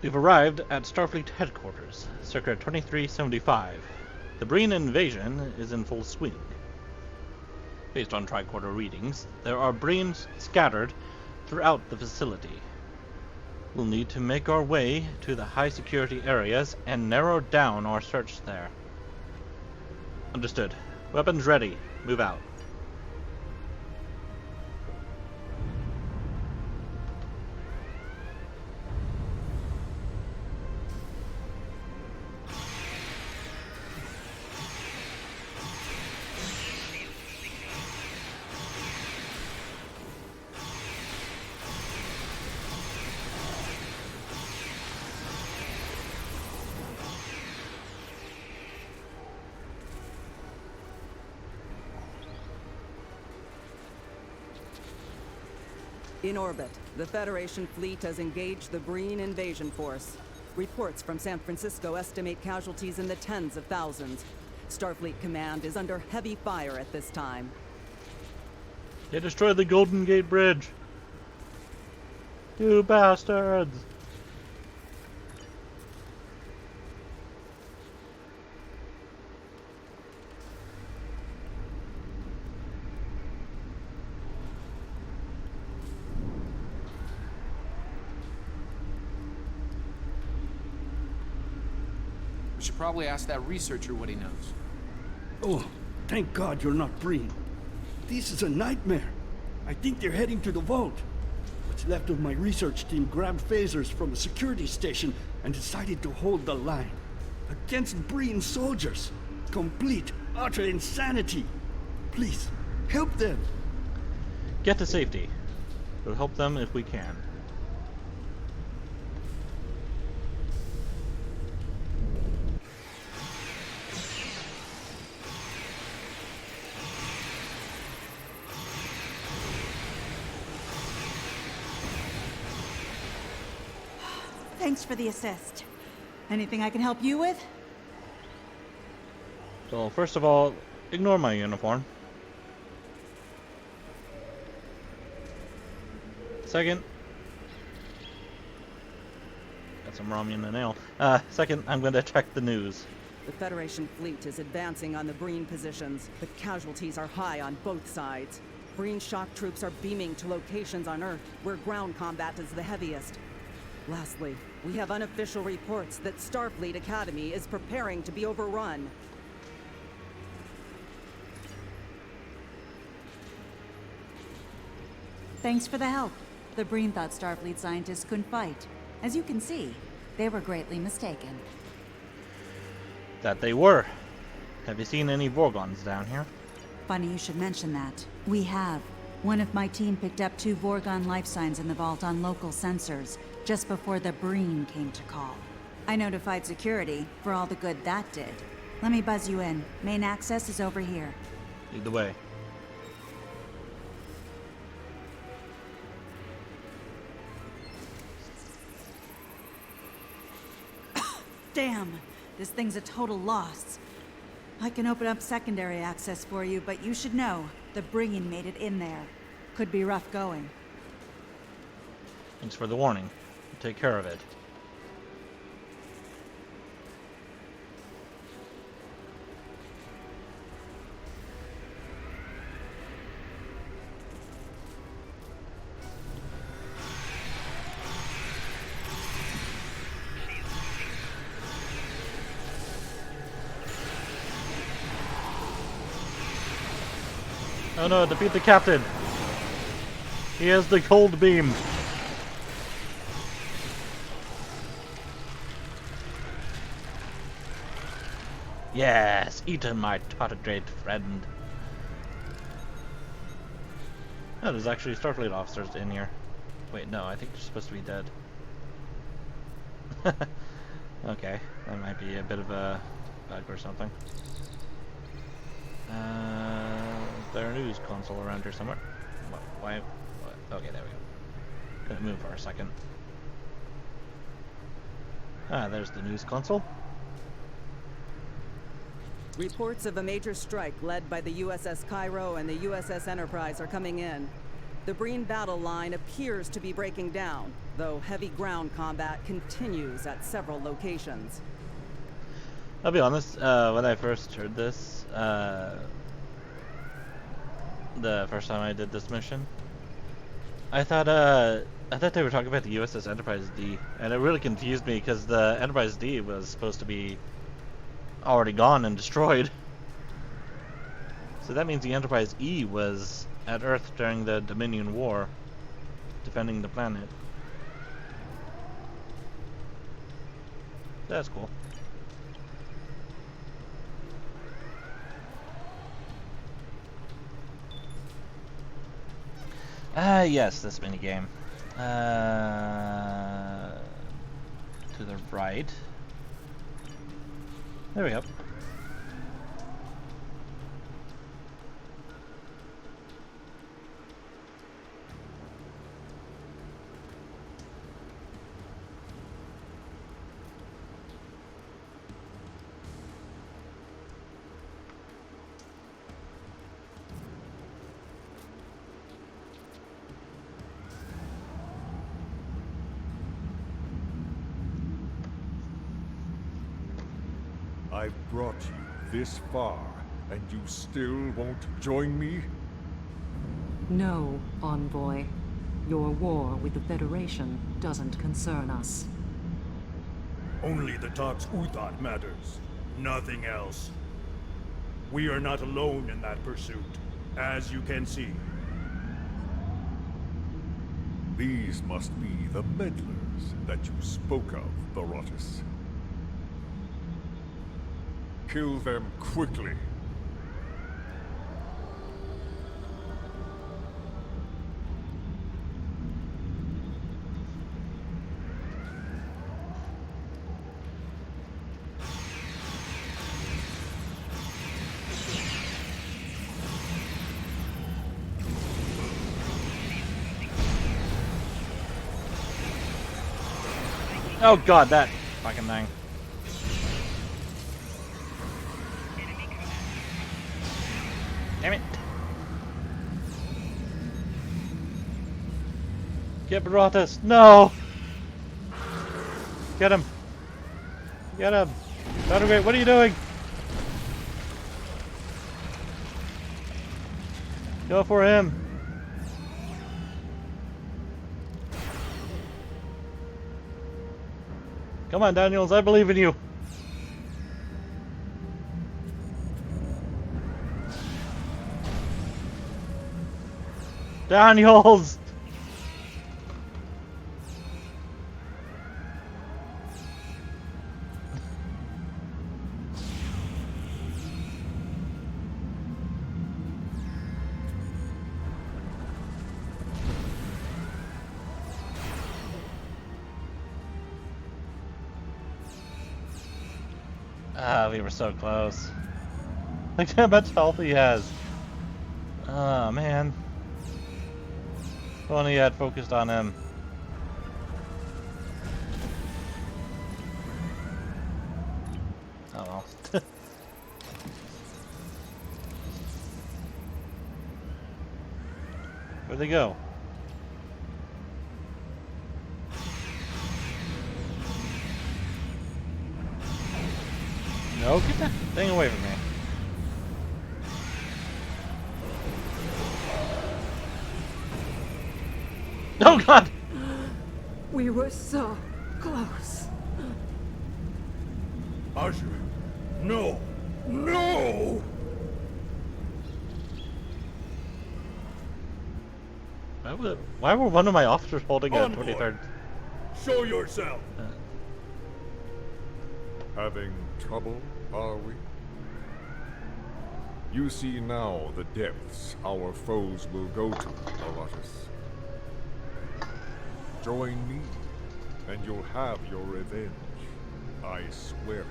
We've arrived at Starfleet headquarters, circa 2375. The Breen invasion is in full swing. Based on tricorder readings, there are Breens scattered throughout the facility. We'll need to make our way to the high security areas and narrow down our search there. Understood. Weapons ready. Move out. In orbit, the Federation fleet has engaged the Breen invasion force. Reports from San Francisco estimate casualties in the tens of thousands. Starfleet Command is under heavy fire at this time. They destroyed the Golden Gate Bridge. You bastards! We should probably ask that researcher what he knows. Oh, thank God you're not Breen. This is a nightmare. I think they're heading to the vault. What's left of my research team grabbed phasers from a security station and decided to hold the line. Against Breen soldiers. Complete, utter insanity. Please, help them. Get to safety. We'll help them if we can. Thanks for the assist. Anything I can help you with? So, first of all, ignore my uniform. Second, got some Romulan nail. Second, I'm going to check the news. The Federation fleet is advancing on the Breen positions. The casualties are high on both sides. Breen shock troops are beaming to locations on Earth where ground combat is the heaviest. Lastly, we have unofficial reports that Starfleet Academy is preparing to be overrun. Thanks for the help. The Breen thought Starfleet scientists couldn't fight. As you can see, they were greatly mistaken. That they were. Have you seen any Vorgons down here? Funny you should mention that. We have. One of my team picked up 2 Vorgon life signs in the vault on local sensors, just before the Breen came to call. I notified security, for all the good that did. Let me buzz you in. Main access is over here. Lead the way. Damn! This thing's a total loss. I can open up secondary access for you, but you should know, the Breen made it in there. Could be rough going. Thanks for the warning. We'll take care of it. Oh no, defeat the captain! He has the cold beam! Yes, eat him, my tardigrade friend. Oh, there's actually Starfleet officers in here. Wait, no, I think they're supposed to be dead. Okay, that might be a bit of a bug or something. Is there a news console around here somewhere? Why? Okay, there we go. Couldn't move for a second. Ah, there's the news console. Reports of a major strike led by the USS Cairo and the USS Enterprise are coming in. The Breen battle line appears to be breaking down, though heavy ground combat continues at several locations. I'll be honest, when I first heard this, the first time I did this mission, I thought they were talking about the USS Enterprise D, and it really confused me because the Enterprise D was supposed to be already gone and destroyed. So that means the Enterprise E was at Earth during the Dominion War, defending the planet. That's cool. Yes, this minigame. To the right. There we go. I've brought you this far, and you still won't join me? No, Envoy. Your war with the Federation doesn't concern us. Only the Tox Uthot matters. Nothing else. We are not alone in that pursuit, as you can see. These must be the meddlers that you spoke of, Barotus. Kill them quickly. Oh god, that fucking thing. Damn it. Get Barotus. No! Get him. Get him. Tardigrade, what are you doing? Go for him. Come on, Daniels, I believe in you. Daniels! Ah, we were so close. Look how much health he has. Oh, man. If only I had focused on him. Oh well. Where'd they go? No, get that thing away from me. Oh god! We were so close. Azure, no! No! Why were one of my officers holding a Envoy. 23rd? Show yourself! Having trouble, are we? You see now the depths our foes will go to, Baratus. Join me, and you'll have your revenge. I swear it.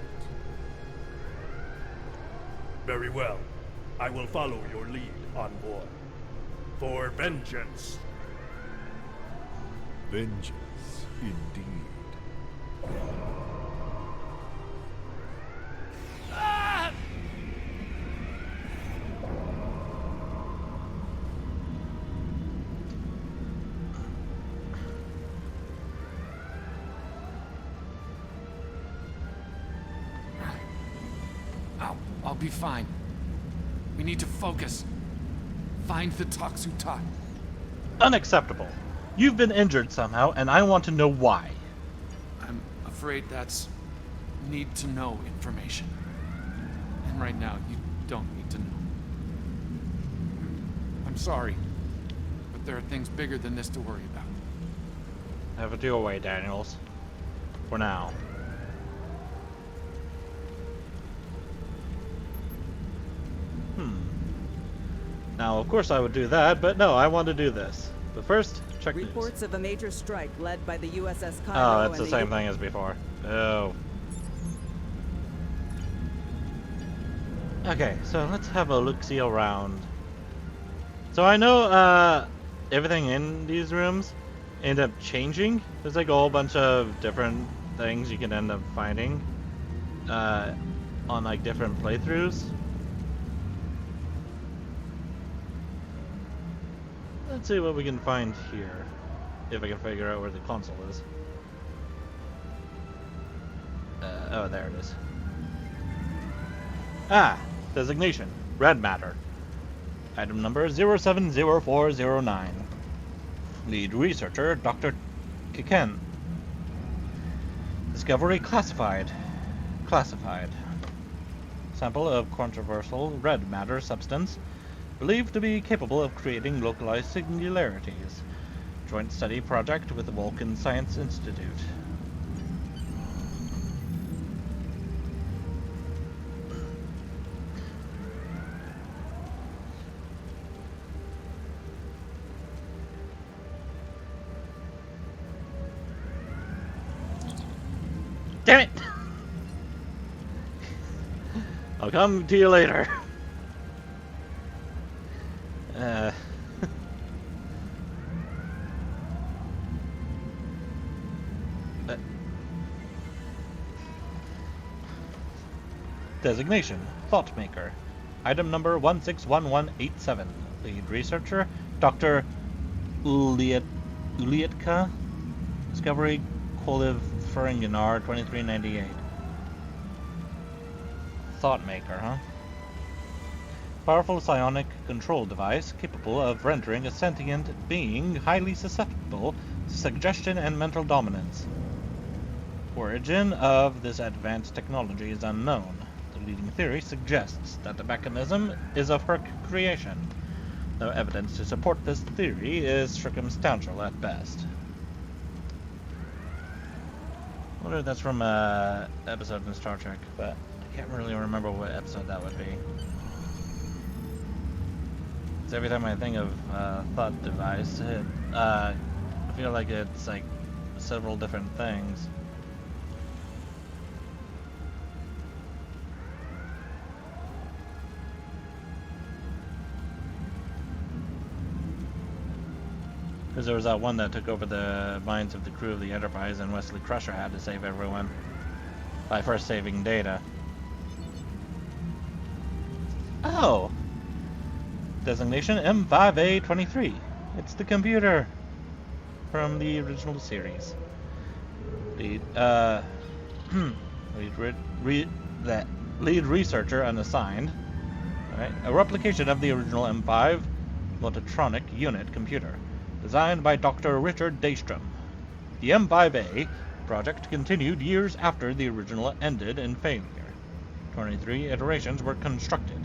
Very well. I will follow your lead, Envoy. For vengeance. Vengeance, indeed. I'll be fine. We need to focus. Find the Toxutai. Unacceptable. You've been injured somehow, and I want to know why. I'm afraid that's need-to-know information. And right now, you don't need to know. I'm sorry, but there are things bigger than this to worry about. Have it your way, Daniels. For now. Now, of course I would do that, but no, I want to do this. But first, check news. Reports of a major strike led by the USS Cairo. Oh, it's and the same thing as before. Oh. Okay, so let's have a look-see around. So I know everything in these rooms end up changing. There's like a whole bunch of different things you can end up finding on like different playthroughs. Let's see what we can find here, if I can figure out where the console is. Oh, there it is. Ah, designation, red matter. Item number 070409. Lead researcher, Dr. Kiken. Discovery classified. Classified. Sample of controversial red matter substance, believed to be capable of creating localized singularities. Joint study project with the Vulcan Science Institute. Damn it! I'll come to you later. Designation, Thought Maker. Item number 161187. Lead researcher, Dr. Ulietka. Discovery, Koliv Ferenginar, 2398. Thought Maker, huh? Powerful psionic control device capable of rendering a sentient being highly susceptible to suggestion and mental dominance. Origin of this advanced technology is unknown. The leading theory suggests that the mechanism is of her creation, though evidence to support this theory is circumstantial at best. I wonder if that's from an episode in Star Trek, but I can't really remember what episode that would be. So every time I think of thought device, I feel like it's like several different things. Because there was that one that took over the minds of the crew of the Enterprise, and Wesley Crusher had to save everyone by first saving Data. Oh! Designation M5A23. It's the computer from the original series. Lead researcher unassigned. Alright. A replication of the original M5 Multitronic unit computer, designed by Dr. Richard Daystrom. The M5A project continued years after the original ended in failure. 23 iterations were constructed,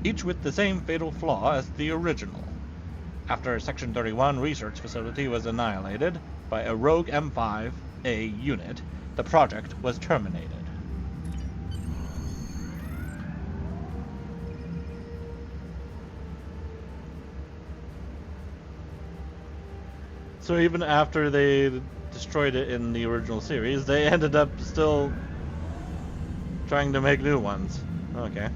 each with the same fatal flaw as the original. After Section 31 research facility was annihilated by a rogue M5A unit, the project was terminated. So even after they destroyed it in the original series, they ended up still trying to make new ones. Okay.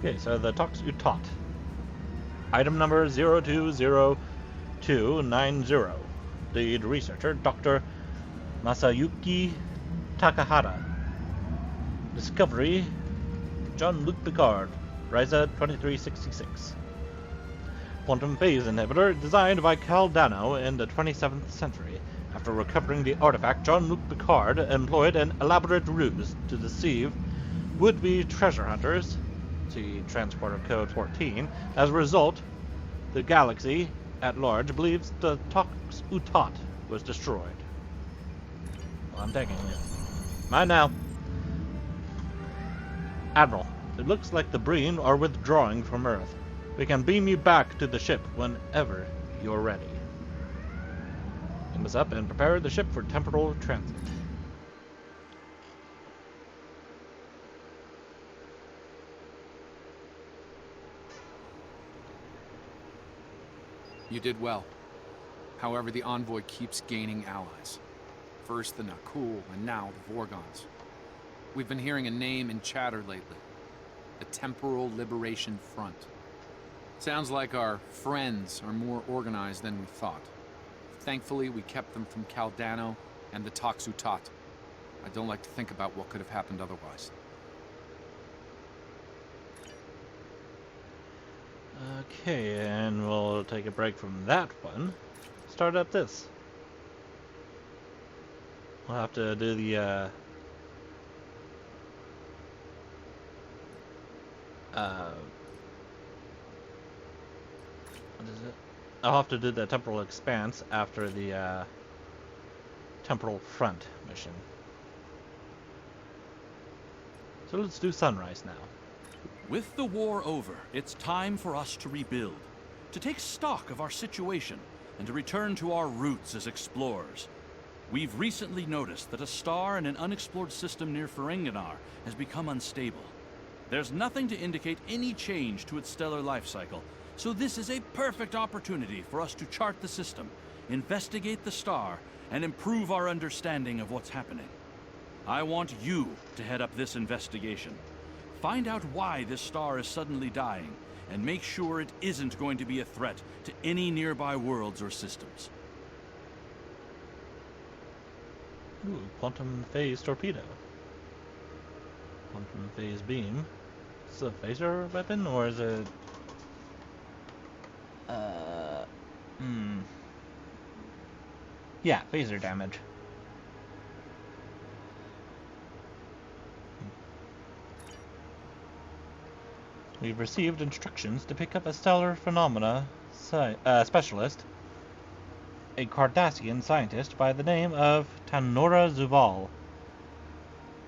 Okay, so the Tox Utot. Item number 020290. Lead researcher, Dr. Masayuki Takahata. Discovery, Jean-Luc Picard, Ryza 2366. Quantum phase inhibitor designed by Caldano in the 27th century. After recovering the artifact, Jean-Luc Picard employed an elaborate ruse to deceive would-be treasure hunters, see Transporter Code 14. As a result, the galaxy at large believes the Tox Utot was destroyed. Well, I'm taking it. Mine now. Admiral, it looks like the Breen are withdrawing from Earth. We can beam you back to the ship whenever you're ready. Beam us up and prepare the ship for temporal transit. You did well. However, the Envoy keeps gaining allies. First the Nakul, and now the Vorgons. We've been hearing a name in chatter lately. The Temporal Liberation Front. Sounds like our friends are more organized than we thought. Thankfully, we kept them from Caldano and the Tox Utot. I don't like to think about what could have happened otherwise. Okay, and we'll take a break from that one. Start up this. We'll have to do the, what is it? I'll have to do the Temporal Expanse after the, Temporal Front mission. So let's do Sunrise now. With the war over, it's time for us to rebuild, to take stock of our situation, and to return to our roots as explorers. We've recently noticed that a star in an unexplored system near Ferenginar has become unstable. There's nothing to indicate any change to its stellar life cycle, so this is a perfect opportunity for us to chart the system, investigate the star, and improve our understanding of what's happening. I want you to head up this investigation. Find out why this star is suddenly dying, and make sure it isn't going to be a threat to any nearby worlds or systems. Ooh, Quantum Phase Torpedo. Quantum Phase Beam. Is it a phaser weapon, or is it... Yeah, phaser damage. We've received instructions to pick up a stellar phenomena specialist, a Cardassian scientist by the name of Tanora Zuval.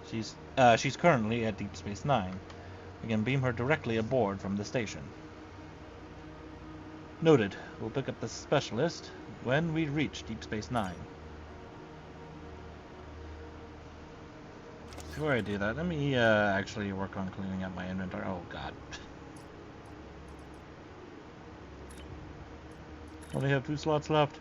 She's currently at Deep Space Nine. We can beam her directly aboard from the station. Noted. We'll pick up the specialist when we reach Deep Space Nine. Before I do that, let me actually work on cleaning up my inventory. Oh god. Only have 2 slots left.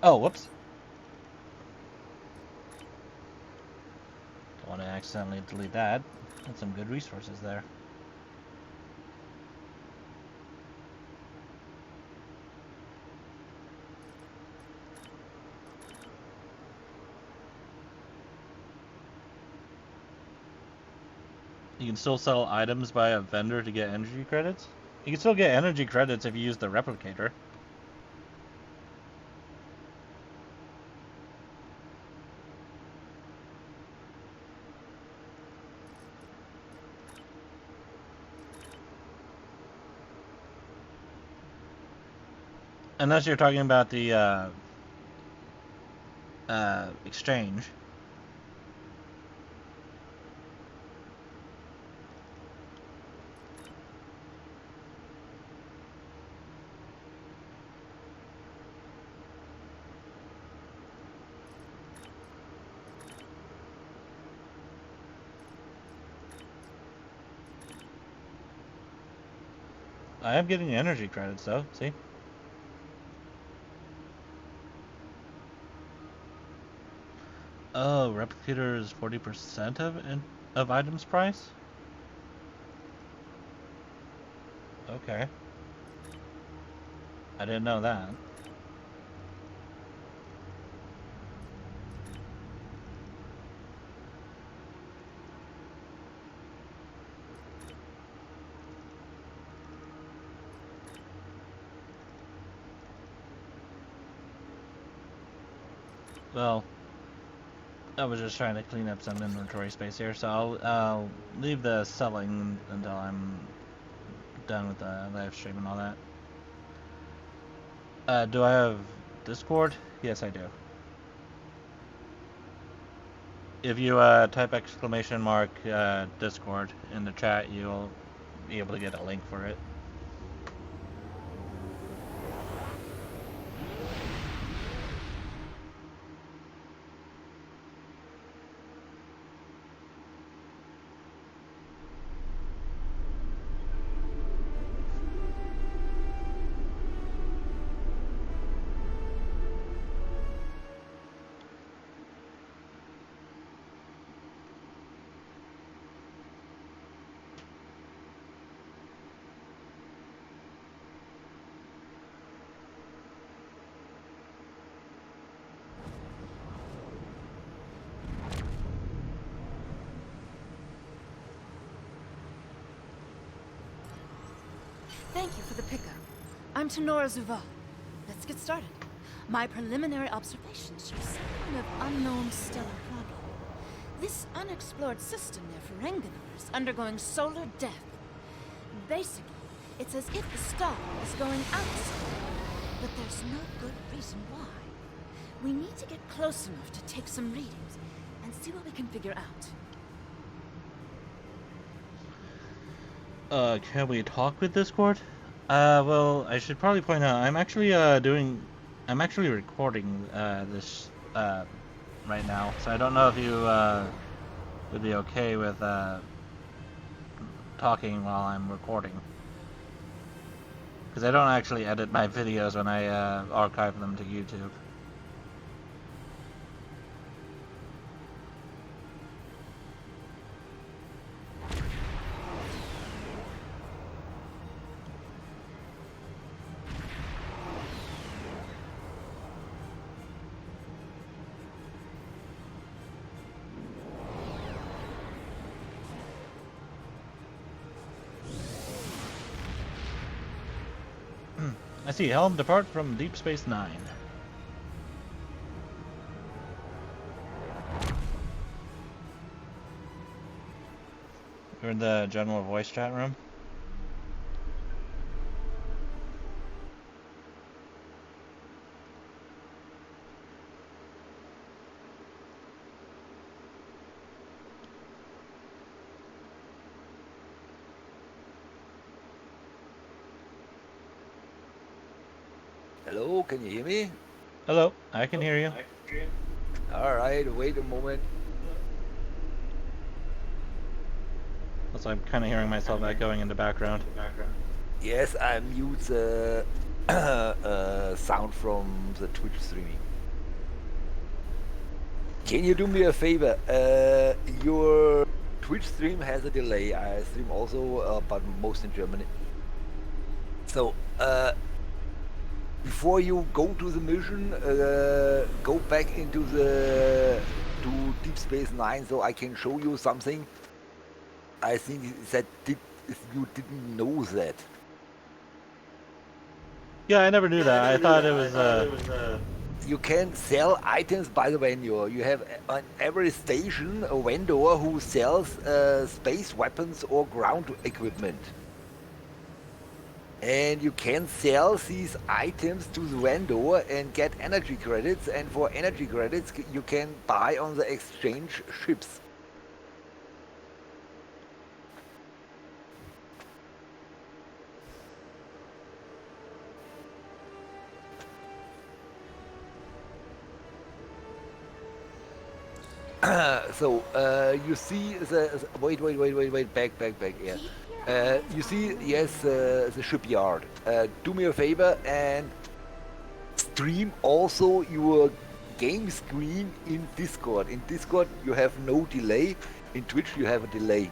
Oh, whoops. Don't want to accidentally delete that. That's some good resources there. You can still sell items by a vendor to get energy credits? You can still get energy credits if you use the replicator. Unless you're talking about the exchange. I am getting energy credits though, see? Oh, replicator is 40% of items price? Okay. I didn't know that. Well, I was just trying to clean up some inventory space here, so I'll leave the selling until I'm done with the live stream and all that. Do I have Discord? Yes, I do. If you type !, Discord in the chat, you'll be able to get a link for it. Thank you for the pickup. I'm Tenora Zuval. Let's get started. My preliminary observations show some kind of unknown stellar problem. This unexplored system near Ferenginar is undergoing solar death. Basically, it's as if the star is going out somewhere, but there's no good reason why. We need to get close enough to take some readings and see what we can figure out. Can we talk with Discord? Well, I should probably point out, I'm actually recording, this, right now, so I don't know if you, would be okay with, talking while I'm recording. Because I don't actually edit my videos when I, archive them to YouTube. I see. Helm, depart from Deep Space Nine. You're in the general voice chat room. Hello, can you hear me? Hello, I can hear you. Alright, wait a moment. Also, I'm kind of hearing myself echoing in the background. Yes, I mute the sound from the Twitch streaming. Can you do me a favor? Your Twitch stream has a delay. I stream also, but most in Germany. So, before you go to the mission, go back into to Deep Space Nine so I can show you something. I think that you didn't know that. Yeah, I never knew that. I thought it was. You can sell items by the vendor. You have on every station a vendor who sells space weapons or ground equipment. And you can sell these items to the vendor and get energy credits, and for energy credits you can buy on the exchange ships. So you see the wait, back, yeah. You see, yes, the shipyard. Do me a favor and stream also your game screen in Discord. In Discord you have no delay. In Twitch you have a delay.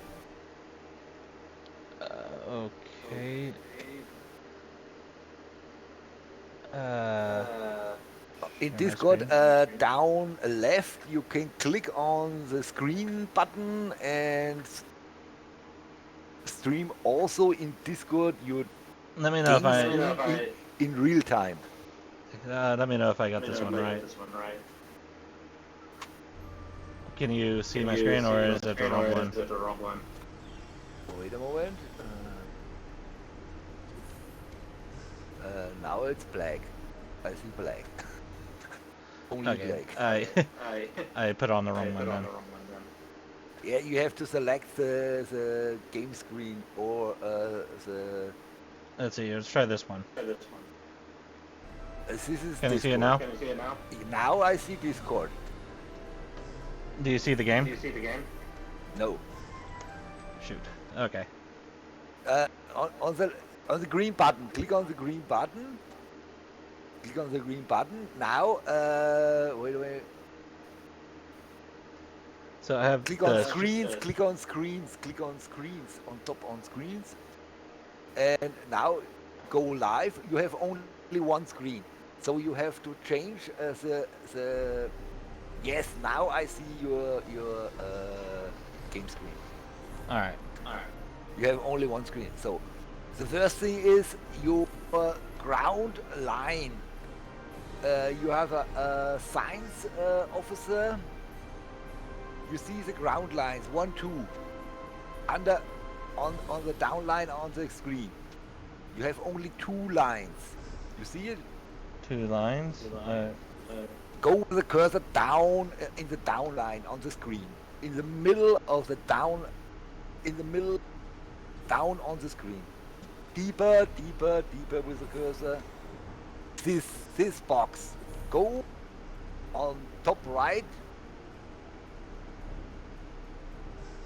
Okay. In Discord, down left, you can click on the screen button and stream also in Discord your Let me know if in real time. Let me know if I got this one right. Can you see my screen, or is it the wrong one? Wait a moment. Now it's black. I see black. Only okay. black. I put on the wrong one then. Yeah, you have to select the game screen or the... Let's see, let's try this one. This is Can you see it now? Now I see Discord. Do you see the game? No. Shoot. Okay. On the green button, click on the green button. Click on the green button. Now, wait a minute. So I have click on screens, click on screens, click on screens, on top on screens. And now go live. You have only one screen. So you have to change the yes, now I see your game screen. Alright. You have only one screen. So the first thing is your ground line. You have a science officer. You see the ground lines 1, 2 under on the down line on the screen. You have only 2 lines. You see it? 2 lines. Go with the cursor down in the down line on the screen. In the middle of the down. In the middle, down on the screen. Deeper with the cursor. This box. Go on top right.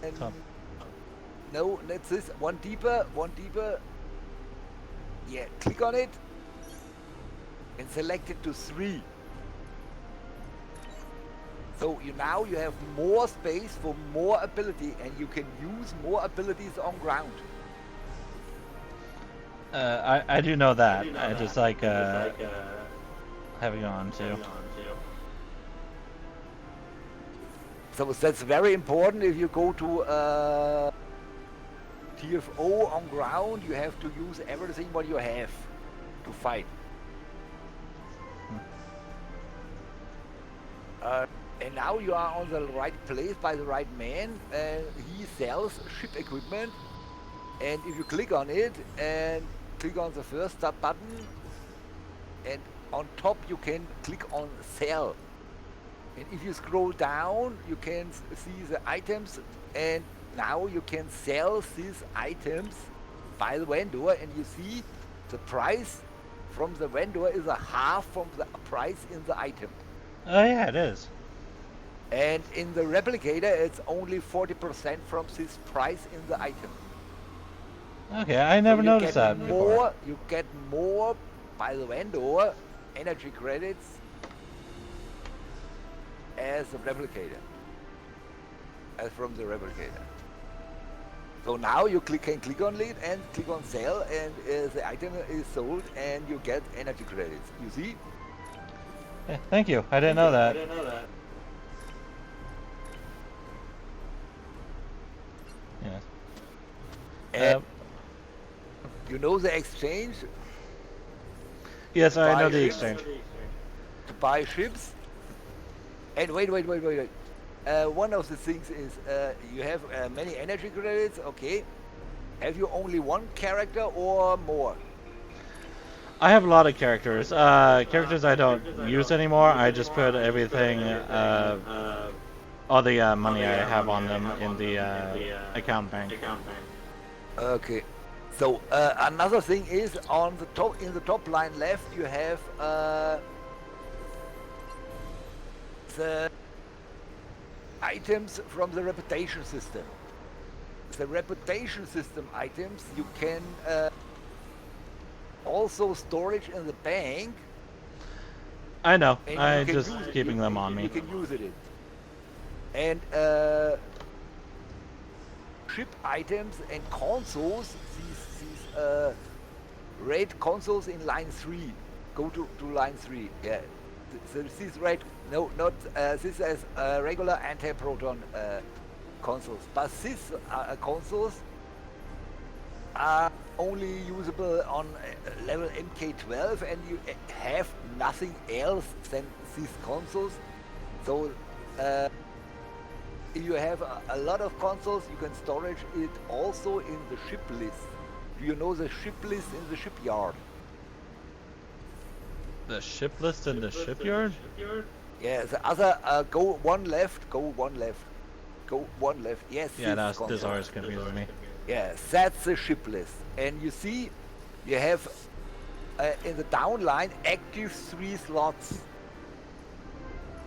And top. No, that's this. One deeper. Yeah, click on it and select it to 3. So now you have more space for more ability, and you can use more abilities on ground. I do know that. I just like having on too. So that's very important. If you go to TFO on ground, you have to use everything what you have to fight. And now you are on the right place by the right man, and he sells ship equipment. And if you click on it and click on the first sub button, and on top you can click on sell. And if you scroll down, you can see the items, and now you can sell these items by the vendor, and you see the price from the vendor is a half from the price in the item. Oh yeah, it is. And in the replicator, it's only 40% from this price in the item. Okay, I never noticed that before. You get more by the vendor, energy credits, as a replicator. As from the replicator. So now you can click on it and click on sell, and the item is sold, and you get energy credits. You see? Yeah, thank you. I didn't know that. Yes. And you know the exchange? Yes, I know the ships, exchange. To buy ships. And wait. One of the things is you have many energy credits. Okay. Have you only one character or more? I have a lot of characters. Characters I don't use anymore. I just put everything, all the money I have on them in the account bank. Okay. So another thing is on the top, in the top line left, you have the items from the reputation system. The reputation system items you can also storage in the bank. I know. I'm just keeping them on me. You can use it. And ship items and consoles, these red consoles in line 3. Go to line 3. Yeah. So this red, no, not this as regular anti-proton consoles, but these consoles are only usable on level MK12, and you have nothing else than these consoles. So if you have a lot of consoles, you can storage it also in the ship list. Do you know the ship list in the shipyard? The ship list in the shipyard? Yeah, the other, go one left. Yes. Yeah, this always confuses me. Yeah, that's the ship list. And you see, you have in the down line active 3 slots.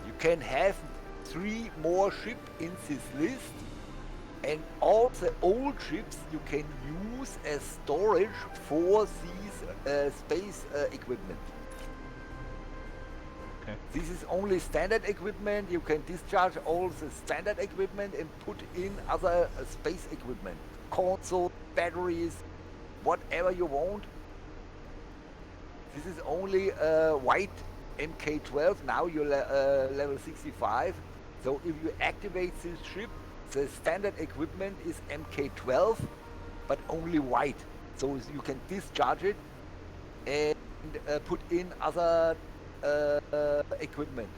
You can have 3 more ships in this list, and all the old ships you can use as storage for these space equipment. Okay. This is only standard equipment. You can discharge all the standard equipment and put in other space equipment. Console, batteries, whatever you want. This is only white MK12. Now you're level 65. So if you activate this ship, the standard equipment is MK12, but only white. So you can discharge it and put in other equipment.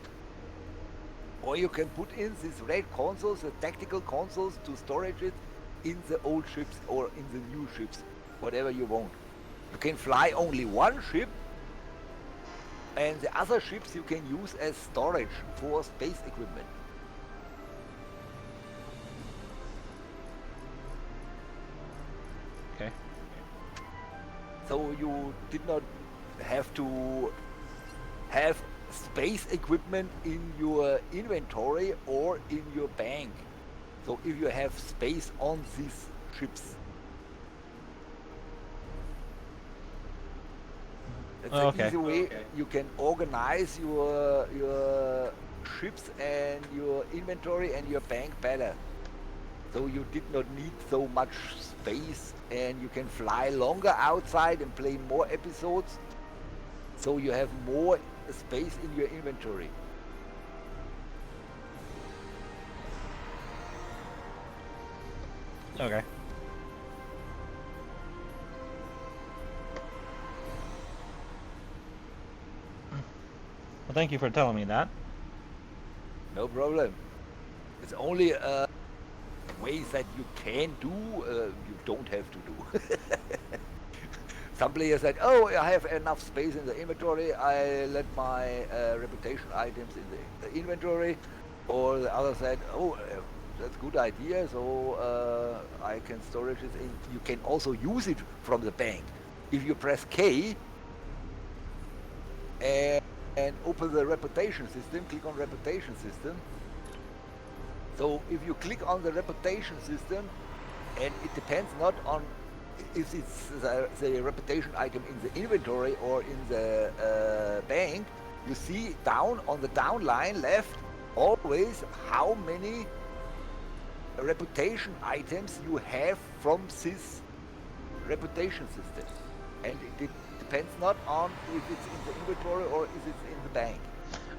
Or you can put in these red consoles, the tactical consoles, to storage it in the old ships or in the new ships, whatever you want. You can fly only one ship, and the other ships you can use as storage for space equipment. Okay. So you did not have to have space equipment in your inventory or in your bank. So if you have space on these ships. It's an easy way you can organize your ships and your inventory and your bank better. So you did not need so much space, and you can fly longer outside and play more episodes. So you have more space in your inventory. Okay. Well, thank you for telling me that. No problem. It's only ways that you can do, you don't have to do. Some players said, oh, I have enough space in the inventory, I let my reputation items in the inventory. Or the other said, oh, that's a good idea, so I can storage it in. You can also use it from the bank. If you press K and open the reputation system, click on reputation system. So if you click on the reputation system, and it depends not on if it's the reputation item in the inventory or in the bank, you see down on the down line left, always how many reputation items you have from this reputation system. And it depends not on if it's in the inventory or if it's in the bank.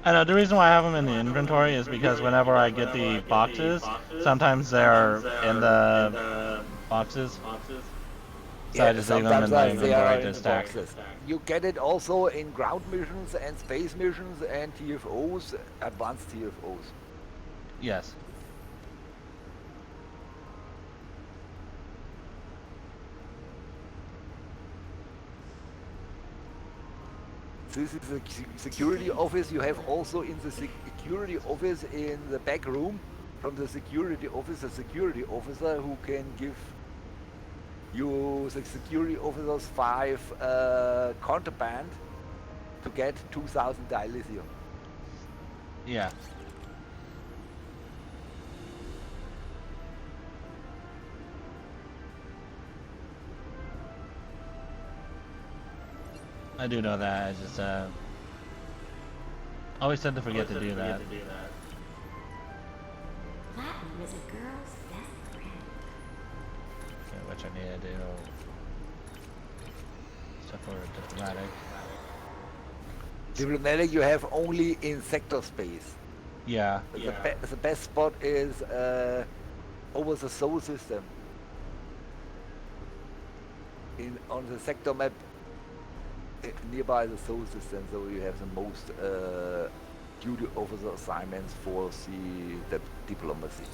I know, the reason why I have them in the inventory is because whenever I get the boxes, sometimes they're in the boxes. So I just leave them in my inventory to stack. You get it also in ground missions and space missions and TFOs, advanced TFOs. Yes. This is the security office. You have also in the security office in the back room from the security office a security officer who can give you, the security officers, 5 contraband to get 2,000 dilithium. Yeah. I do know that. I just always tend to forget to do that. Latin is a girl's best friend. Okay, which I need to do. Stuff for diplomatic. Diplomatic you have only in sector space. Yeah. The best spot is over the Sol system. On the sector map nearby the Sol system, so you have the most duty officer assignments for the diplomacy.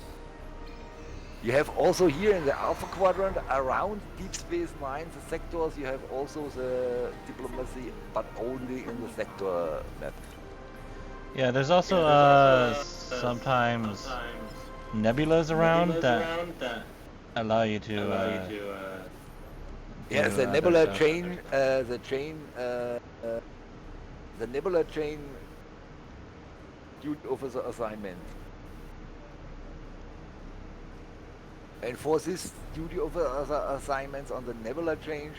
You have also here in the Alpha Quadrant around Deep Space Nine, the sectors, you have also the diplomacy, but only in the sector map. Yeah, there's also sometimes nebulas around that allow you to yes, the nebula chain, the nebula chain duty officer assignment. And for this duty officer assignments on the nebula chain,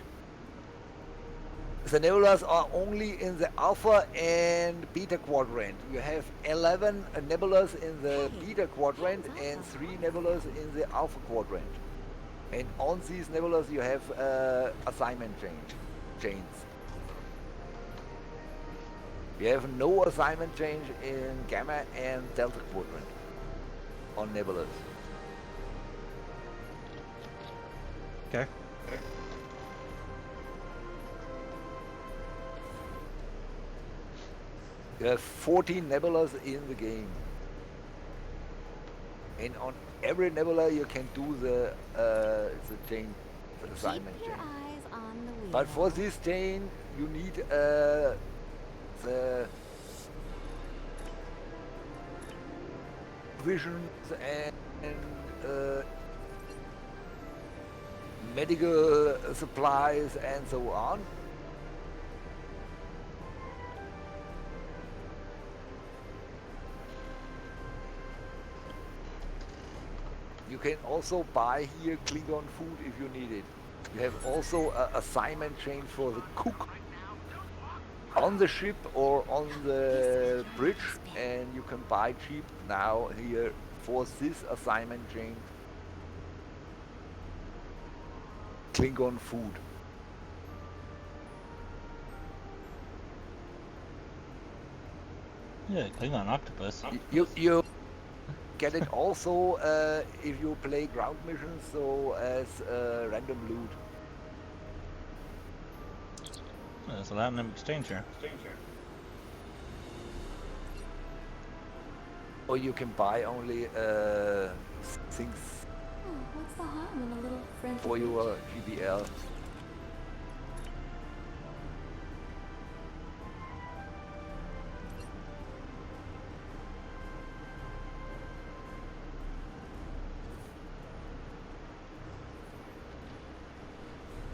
the nebulas are only in the alpha and beta quadrant. You have 11 nebulas in the beta quadrant and 3 nebulas in the alpha quadrant. And on these nebulas you have assignment chains. You have no assignment change in gamma and delta quadrant on nebulas. Okay. You have 14 nebulas in the game. And on every nebula you can do the chain, the assignment chain. But for this chain you need the visions and medical supplies and so on. You can also buy here Klingon food if you need it. You have also an assignment chain for the cook on the ship or on the bridge, and you can buy cheap now here for this assignment chain Klingon food. Yeah, Klingon octopus. You get it also if you play ground missions, so as random loot. There's a Latinum exchanger. Or you can buy only things What's the harm in a little friendly for your GBL.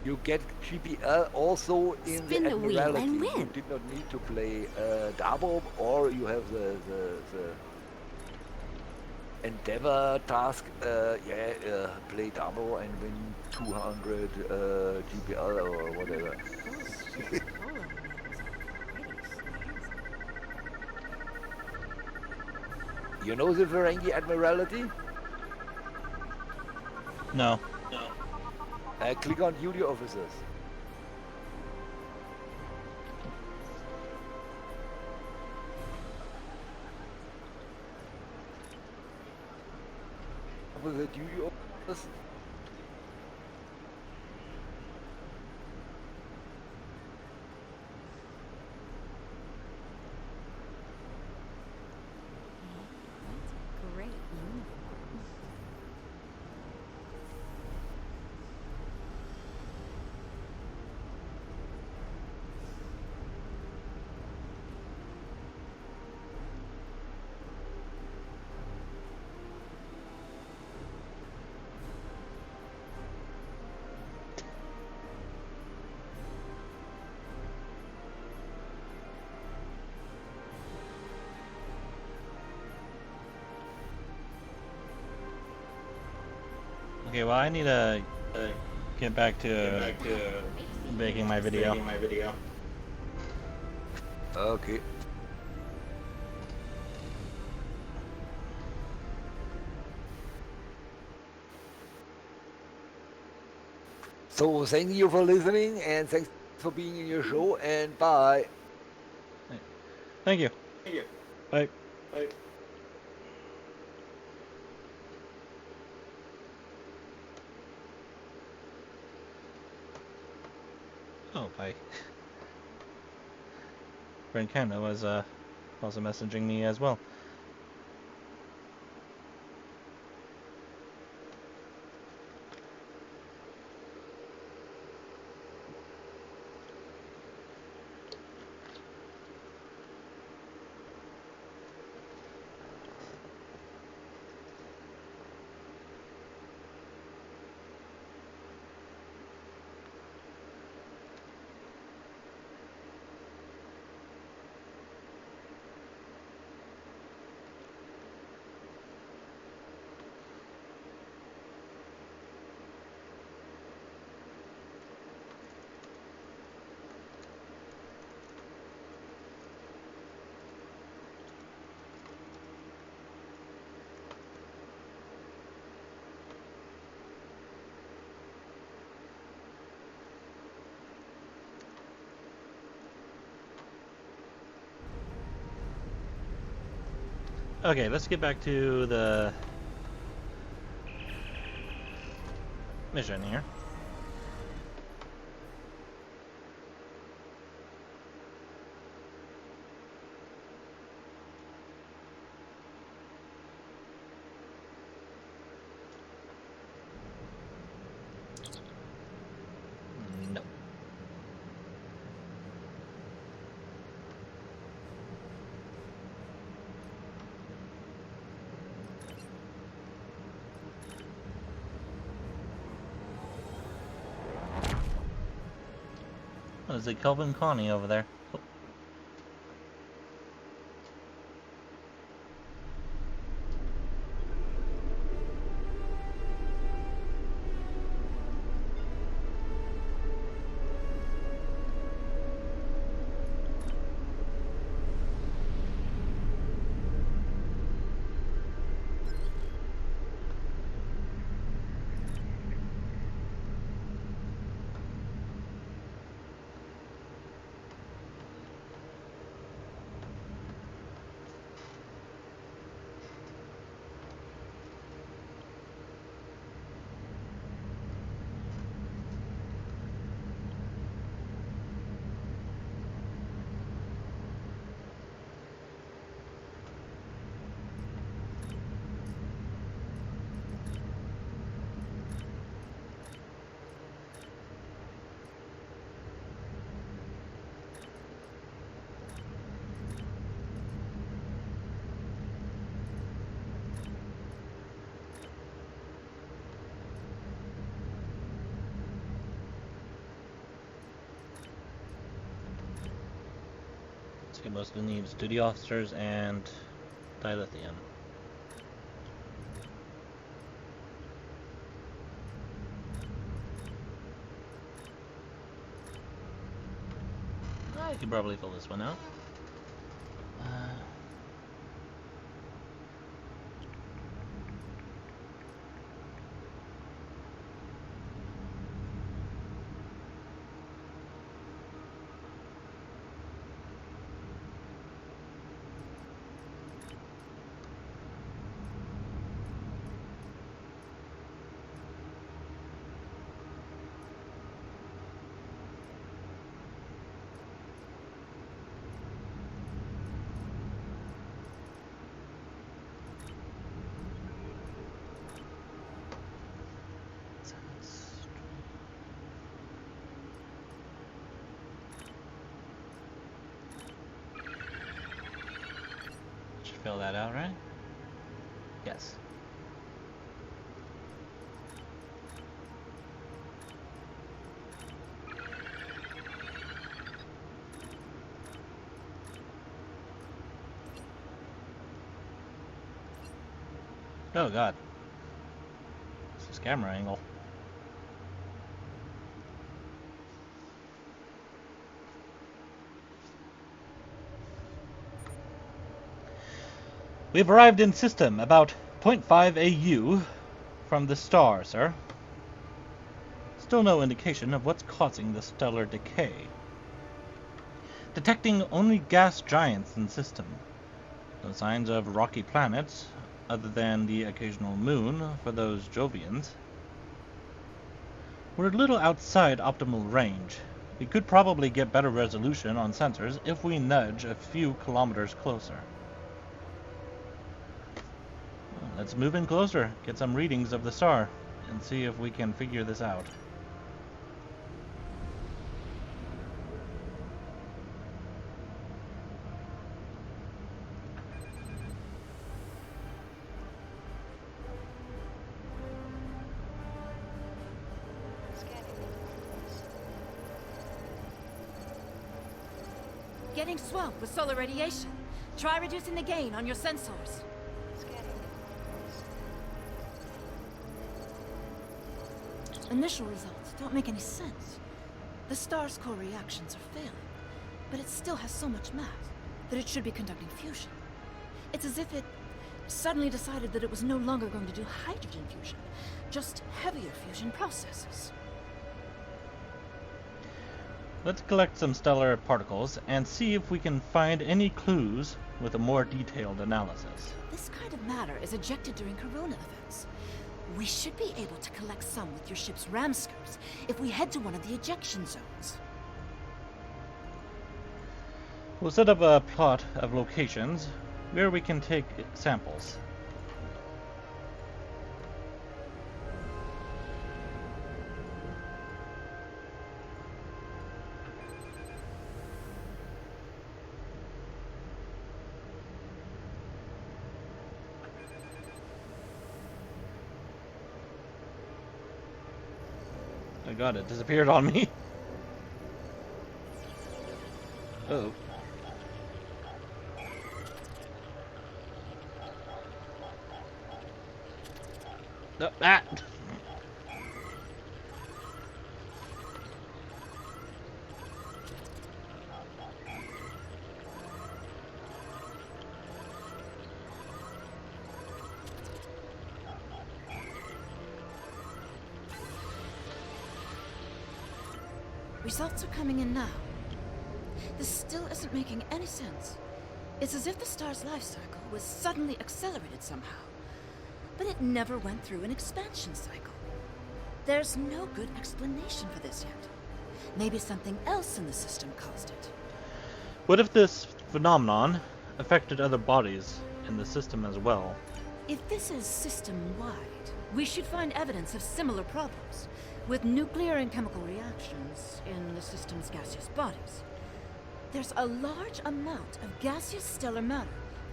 You get GPL also in Spin the wheel Admiralty. and You win. did not need to play Darbob, or you have the Endeavor task. Play Darbob and win 200 GPL or whatever. You know the Ferengi Admiralty? No. Click on duty officers. With the duty officers. Great uniform. Okay, well I need to get back to making my video. Okay. So thank you for listening and thanks for being in your show and bye. Thank you. Bye. Oh, bye. Byrnjolf was also messaging me as well. Okay, let's get back to the mission here. No. Oh, there's a Kelvin Connie over there. Oh. It mostly needs duty officers and dilithium. I could probably fill this one out. fill that out, right? Yes. Oh god. This is camera angle. We've arrived in system about 0.5 AU from the star, sir. Still no indication of what's causing the stellar decay. Detecting only gas giants in system. No signs of rocky planets, other than the occasional moon for those Jovians. We're a little outside optimal range. We could probably get better resolution on sensors if we nudge a few kilometers closer. Well, let's move in closer, get some readings of the star, and see if we can figure this out. Getting swamped with solar radiation. Try reducing the gain on your sensors. Initial results don't make any sense. The star's core reactions are failing, but it still has so much mass that it should be conducting fusion. It's as if it suddenly decided that it was no longer going to do hydrogen fusion, just heavier fusion processes. Let's collect some stellar particles and see if we can find any clues with a more detailed analysis. This kind of matter is ejected during corona events. We should be able to collect some with your ship's ram scopes if we head to one of the ejection zones. We'll set up a plot of locations where we can take samples. Oh god, it disappeared on me. Uh-oh. No, ah! Results are coming in now. This still isn't making any sense. It's as if the star's life cycle was suddenly accelerated somehow. But it never went through an expansion cycle. There's no good explanation for this yet. Maybe something else in the system caused it. What if this phenomenon affected other bodies in the system as well? If this is system-wide, we should find evidence of similar problems, with nuclear and chemical reactions in the system's gaseous bodies. There's a large amount of gaseous stellar matter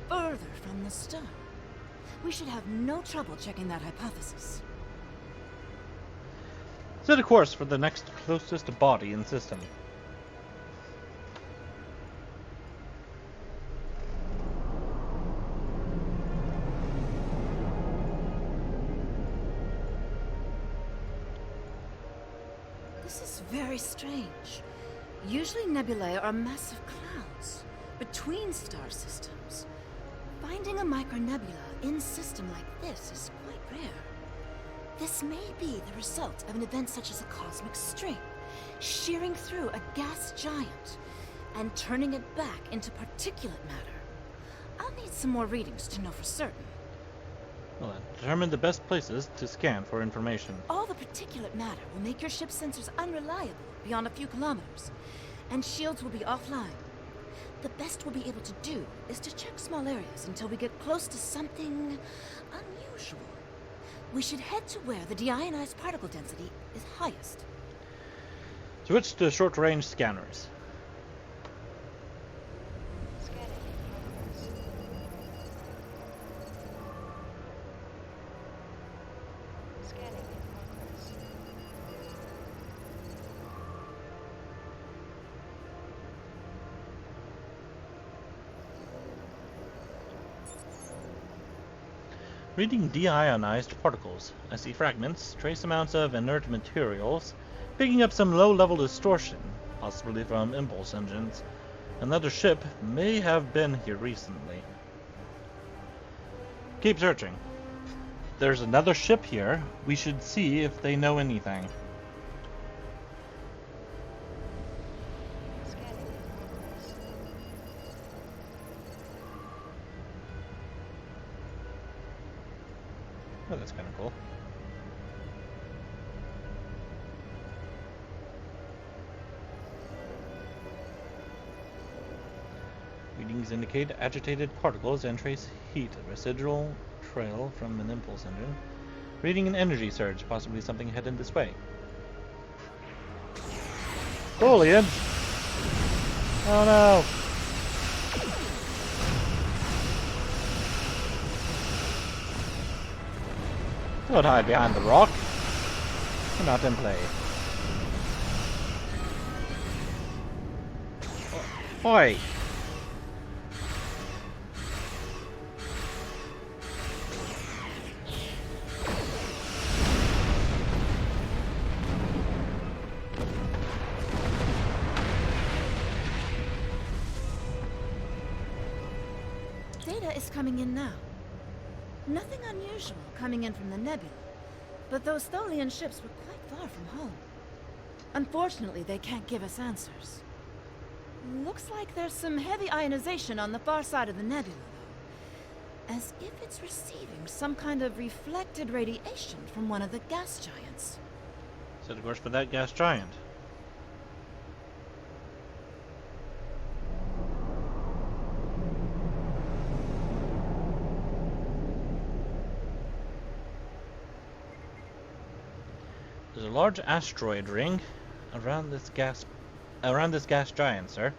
further from the star. We should have no trouble checking that hypothesis. Set a course for the next closest body in system. This is very strange. Usually nebulae are massive clouds between star systems. Finding a micronebula in system like this is quite rare. This may be the result of an event such as a cosmic stream, shearing through a gas giant and turning it back into particulate matter. I'll need some more readings to know for certain. Well, determine the best places to scan for information. All the particulate matter will make your ship's sensors unreliable beyond a few kilometers, and shields will be offline. The best we'll be able to do is to check small areas until we get close to something unusual. We should head to where the deionized particle density is highest. Switch to short-range scanners. Reading deionized particles. I see fragments, trace amounts of inert materials, picking up some low-level distortion, possibly from impulse engines. Another ship may have been here recently. Keep searching. There's another ship here. We should see if they know anything. Oh, that's kind of cool. Readings indicate agitated particles and trace heat, a residual trail from an impulse engine. Reading an energy surge, possibly something headed this way. Foliage! Oh no! Don't hide behind the rock. We're not in play. Oi! Data is coming in now. Nothing unusual coming in from the nebula, but those Tholian ships were quite far from home. Unfortunately, they can't give us answers. Looks like there's some heavy ionization on the far side of the nebula, though. As if it's receiving some kind of reflected radiation from one of the gas giants. Set a course for that gas giant. There's a large asteroid ring around this gas giant, sir.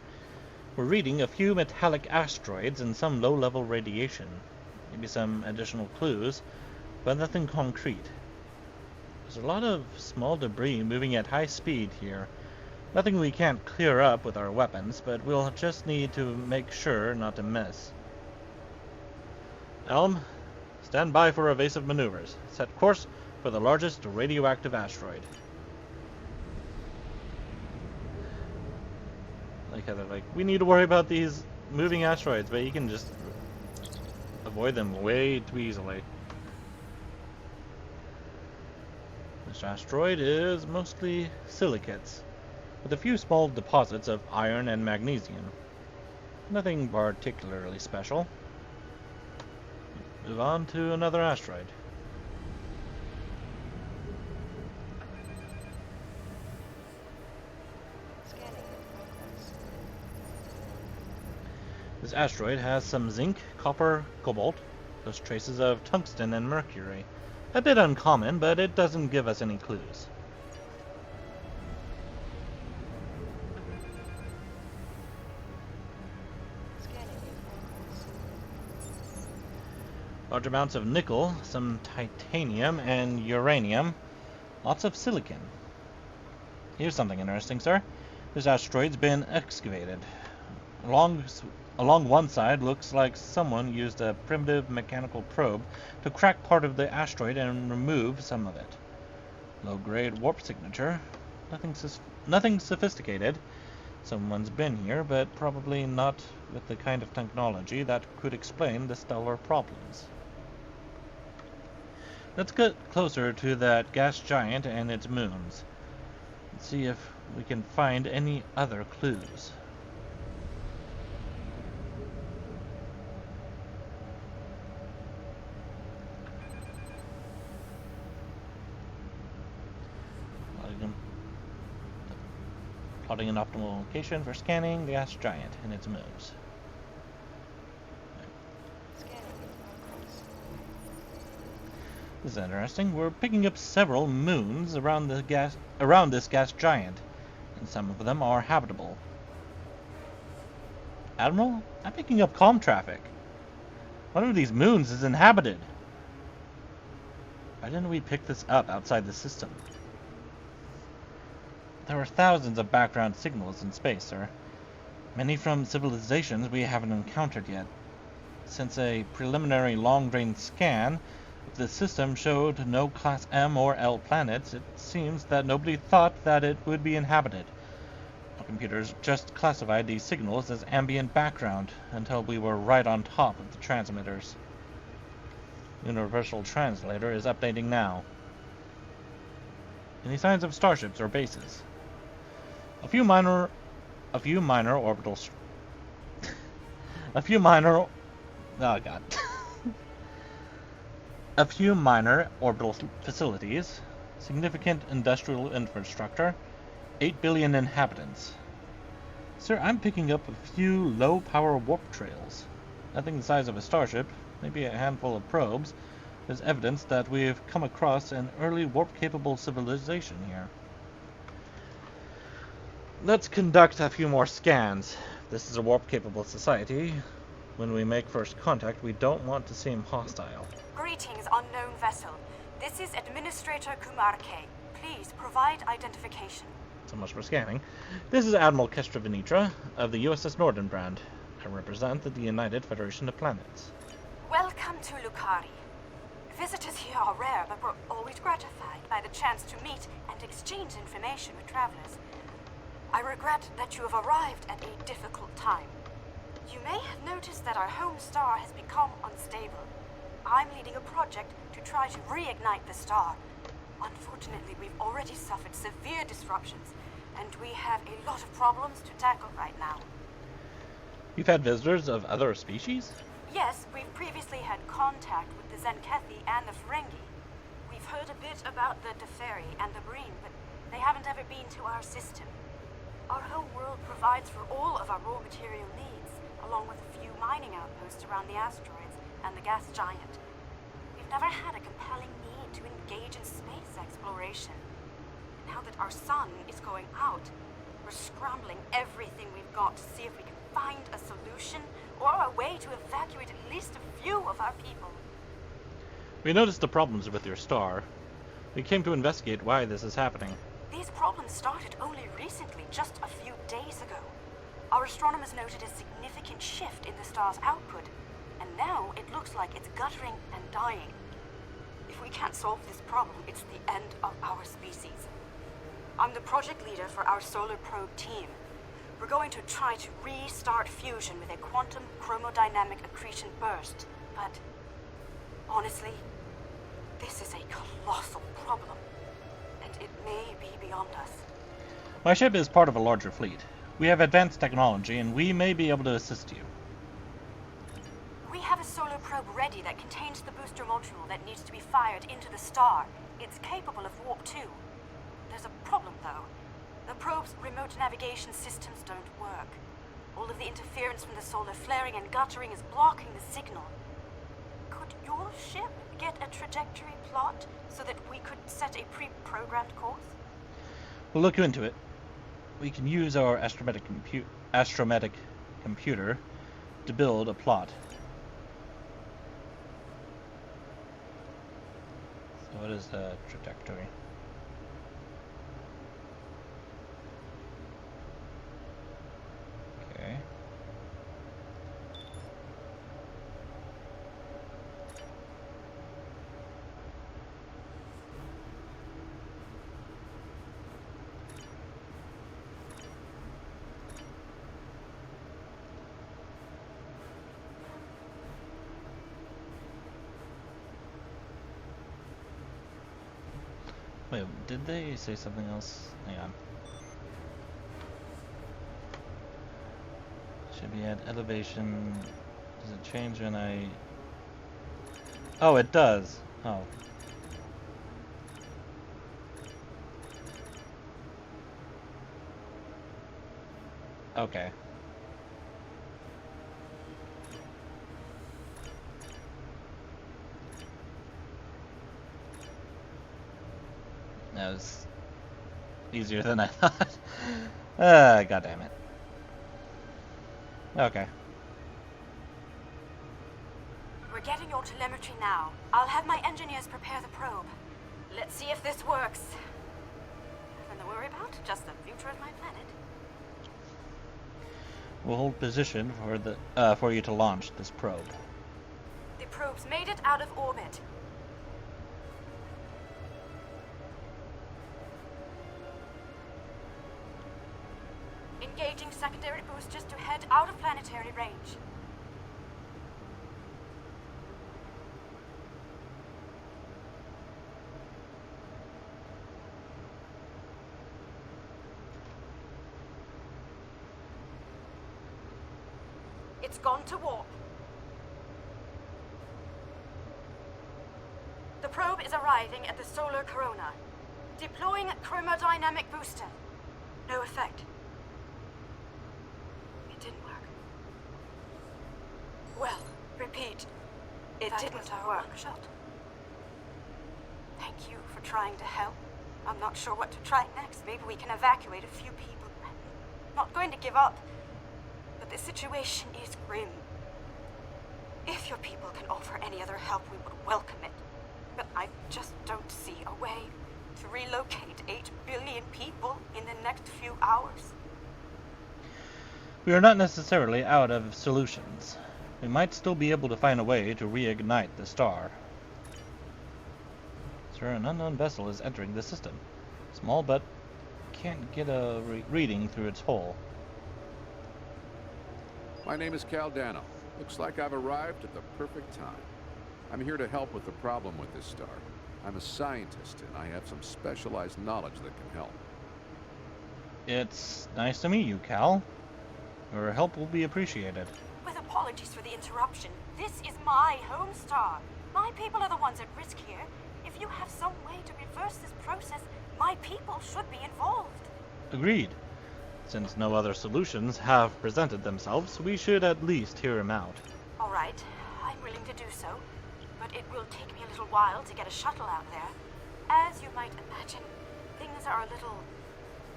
We're reading a few metallic asteroids and some low-level radiation. Maybe some additional clues, but nothing concrete. There's a lot of small debris moving at high speed here. Nothing we can't clear up with our weapons, but we'll just need to make sure not to miss. Elm, stand by for evasive maneuvers. Set course for the largest radioactive asteroid. Like how they're like, we need to worry about these moving asteroids, but you can just avoid them way too easily. This asteroid is mostly silicates, with a few small deposits of iron and magnesium. Nothing particularly special. Move on to another asteroid. This asteroid has some zinc, copper, cobalt, plus traces of tungsten and mercury. A bit uncommon, but it doesn't give us any clues. Large amounts of nickel, some titanium and uranium, lots of silicon. Here's something interesting, sir. This asteroid's been excavated. Along one side looks like someone used a primitive mechanical probe to crack part of the asteroid and remove some of it. Low-grade warp signature. Nothing sophisticated. Someone's been here, but probably not with the kind of technology that could explain the stellar problems. Let's get closer to that gas giant and its moons. Let's see if we can find any other clues. Plotting an optimal location for scanning the gas giant and its moons. This is interesting. We're picking up several moons around this gas giant, and some of them are habitable. Admiral, I'm picking up comm traffic. One of these moons is inhabited. Why didn't we pick this up outside the system? There are thousands of background signals in space, sir. Many from civilizations we haven't encountered yet. Since a preliminary long-range scan of the system showed no Class M or L planets, it seems that nobody thought that it would be inhabited. Our computers just classified these signals as ambient background until we were right on top of the transmitters. Universal Translator is updating now. Any signs of starships or bases? A few minor orbital a few minor facilities, significant industrial infrastructure, 8 billion inhabitants. Sir, I'm picking up a few low-power warp trails. Nothing the size of a starship, maybe a handful of probes. There's evidence that we've come across an early warp-capable civilization here. Let's conduct a few more scans. This is a warp-capable society. When we make first contact, we don't want to seem hostile. Greetings, unknown vessel. This is Administrator Kumar K. Please provide identification. So much for scanning. This is Admiral Kestra Venitra of the USS Nordenbrand. I represent the United Federation of Planets. Welcome to Lukari. Visitors here are rare, but we're always gratified by the chance to meet and exchange information with travelers. I regret that you have arrived at a difficult time. You may have noticed that our home star has become unstable. I'm leading a project to try to reignite the star. Unfortunately, we've already suffered severe disruptions, and we have a lot of problems to tackle right now. You've had visitors of other species? Yes, we've previously had contact with the Zenkethi and the Ferengi. We've heard a bit about the Deferi and the Breen, but they haven't ever been to our system. Our home world provides for all of our raw material needs, along with a few mining outposts around the asteroids and the gas giant. We've never had a compelling need to engage in space exploration. Now that our sun is going out, we're scrambling everything we've got to see if we can find a solution or a way to evacuate at least a few of our people. We noticed the problems with your star. We came to investigate why this is happening. These problems started only recently, just a few days ago. Our astronomers noted a significant shift in the star's output, and now it looks like it's guttering and dying. If we can't solve this problem, it's the end of our species. I'm the project leader for our solar probe team. We're going to try to restart fusion with a quantum chromodynamic accretion burst, but honestly, this is a colossal problem, and it may be beyond us. My ship is part of a larger fleet. We have advanced technology, and we may be able to assist you. We have a solar probe ready that contains the booster module that needs to be fired into the star. It's capable of warp 2. There's a problem, though. The probe's remote navigation systems don't work. All of the interference from the solar flaring and guttering is blocking the signal. Could your ship get a trajectory plot so that we could set a pre-programmed course? We'll look into it. We can use our astrometric computer to build a plot. So what is the trajectory? Okay. Wait, did they say something else? Hang on. Should be at elevation. Does it change when I... Oh, it does. Oh. Okay. That was easier than I thought. God damn it. Okay. We're getting checking your telemetry now. I'll have my engineers prepare the probe. Let's see if this works. Nothing to worry about, just the future of my planet. We'll hold position for you to launch this probe. The probe's made it out of orbit. Engaging secondary boosters to head out of planetary range. It's gone to warp. The probe is arriving at the solar corona. Deploying chromodynamic booster. No effect. It didn't work. Well, repeat. It didn't work. Shot. Thank you for trying to help. I'm not sure what to try next. Maybe we can evacuate a few people. I'm not going to give up. But the situation is grim. If your people can offer any other help, we would welcome it. But I just don't see a way to relocate 8 billion people in the next few hours. We are not necessarily out of solutions. We might still be able to find a way to reignite the star. Sir, an unknown vessel is entering the system. Small, but can't get a reading through its hole. My name is Caldano. Looks like I've arrived at the perfect time. I'm here to help with the problem with this star. I'm a scientist, and I have some specialized knowledge that can help. It's nice to meet you, Cal. Your help will be appreciated. With apologies for the interruption, this is my home star. My people are the ones at risk here. If you have some way to reverse this process, my people should be involved. Agreed. Since no other solutions have presented themselves, we should at least hear him out. All right, I'm willing to do so, but it will take me a little while to get a shuttle out there. As you might imagine, things are a little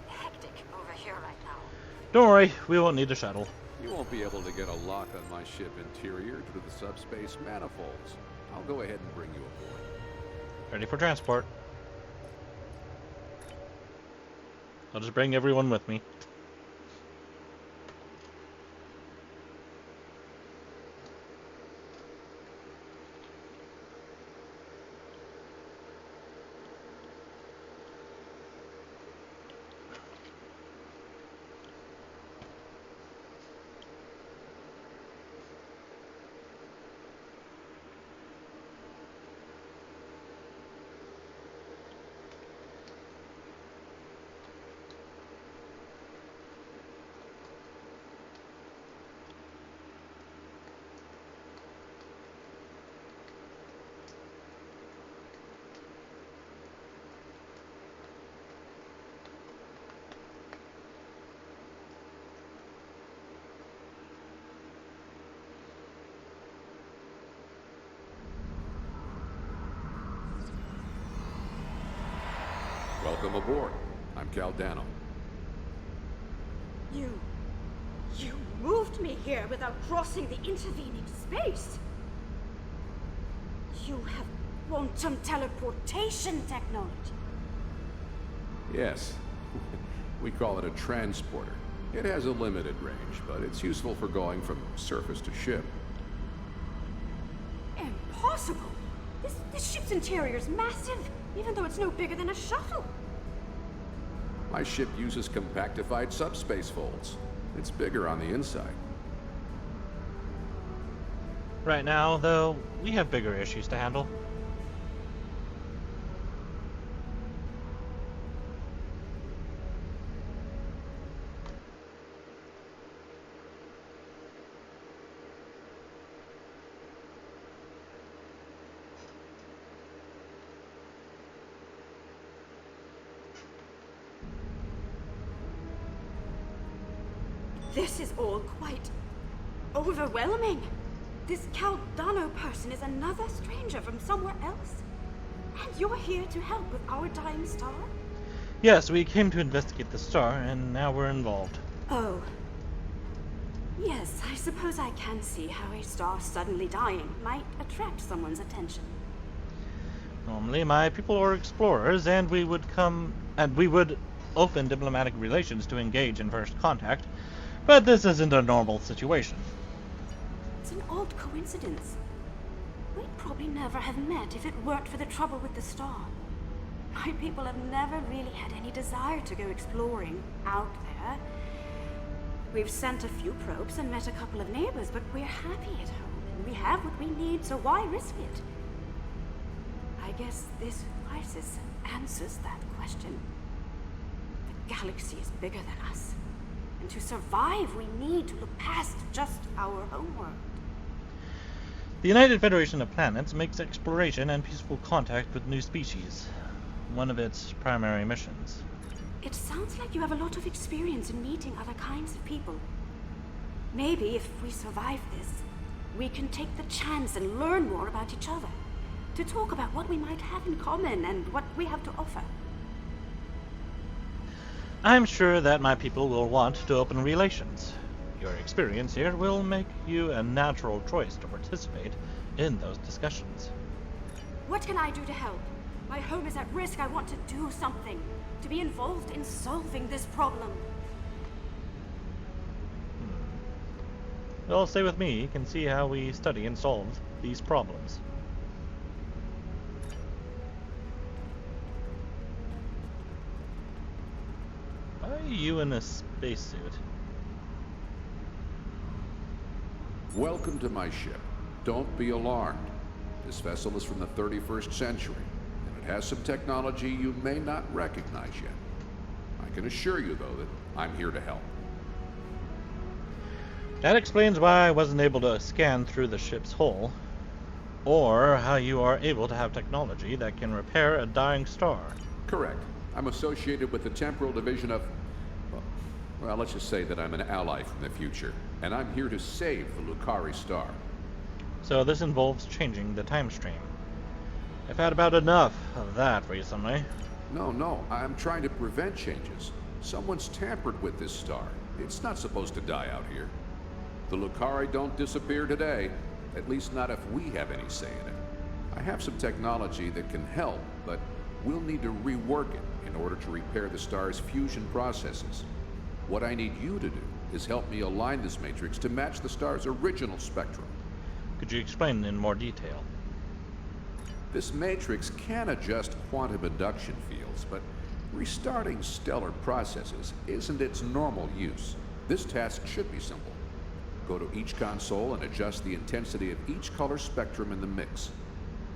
hectic over here right now. Don't worry, we won't need a shuttle. You won't be able to get a lock on my ship interior due to the subspace manifolds. I'll go ahead and bring you aboard. Ready for transport. I'll just bring everyone with me. Welcome aboard. I'm Caldano. You moved me here without crossing the intervening space. You have quantum teleportation technology. Yes. We call it a transporter. It has a limited range, but it's useful for going from surface to ship. Impossible! This ship's interior is massive, even though it's no bigger than a shuttle. My ship uses compactified subspace folds. It's bigger on the inside. Right now, though, we have bigger issues to handle. This is all quite overwhelming. This Caldano person is another stranger from somewhere else. And you're here to help with our dying star? Yes, we came to investigate the star, and now we're involved. Oh. Yes, I suppose I can see how a star suddenly dying might attract someone's attention. Normally, my people are explorers, and we would open diplomatic relations to engage in first contact, but this isn't a normal situation. It's an odd coincidence. We'd probably never have met if it weren't for the trouble with the star. My people have never really had any desire to go exploring out there. We've sent a few probes and met a couple of neighbors, but we're happy at home, and we have what we need, so why risk it? I guess this crisis answers that question. The galaxy is bigger than us, and to survive, we need to look past just our homeworld. The United Federation of Planets makes exploration and peaceful contact with new species one of its primary missions. It sounds like you have a lot of experience in meeting other kinds of people. Maybe if we survive this, we can take the chance and learn more about each other, to talk about what we might have in common and what we have to offer. I'm sure that my people will want to open relations. Your experience here will make you a natural choice to participate in those discussions. What can I do to help? My home is at risk. I want to do something, to be involved in solving this problem. Well, stay with me. You can see how we study and solve these problems. Why are you in a spacesuit? Welcome to my ship. Don't be alarmed. This vessel is from the 31st century, and it has some technology you may not recognize yet. I can assure you, though, that I'm here to help. That explains why I wasn't able to scan through the ship's hull, or how you are able to have technology that can repair a dying star. Correct. I'm associated with the temporal division of... Well, let's just say that I'm an ally from the future, and I'm here to save the Lucari star. So this involves changing the time stream. I've had about enough of that recently. No, I'm trying to prevent changes. Someone's tampered with this star. It's not supposed to die out here. The Lucari don't disappear today, at least not if we have any say in it. I have some technology that can help, but we'll need to rework it in order to repair the star's fusion processes. What I need you to do is help me align this matrix to match the star's original spectrum. Could you explain in more detail? This matrix can adjust quantum induction fields, but restarting stellar processes isn't its normal use. This task should be simple. Go to each console and adjust the intensity of each color spectrum in the mix.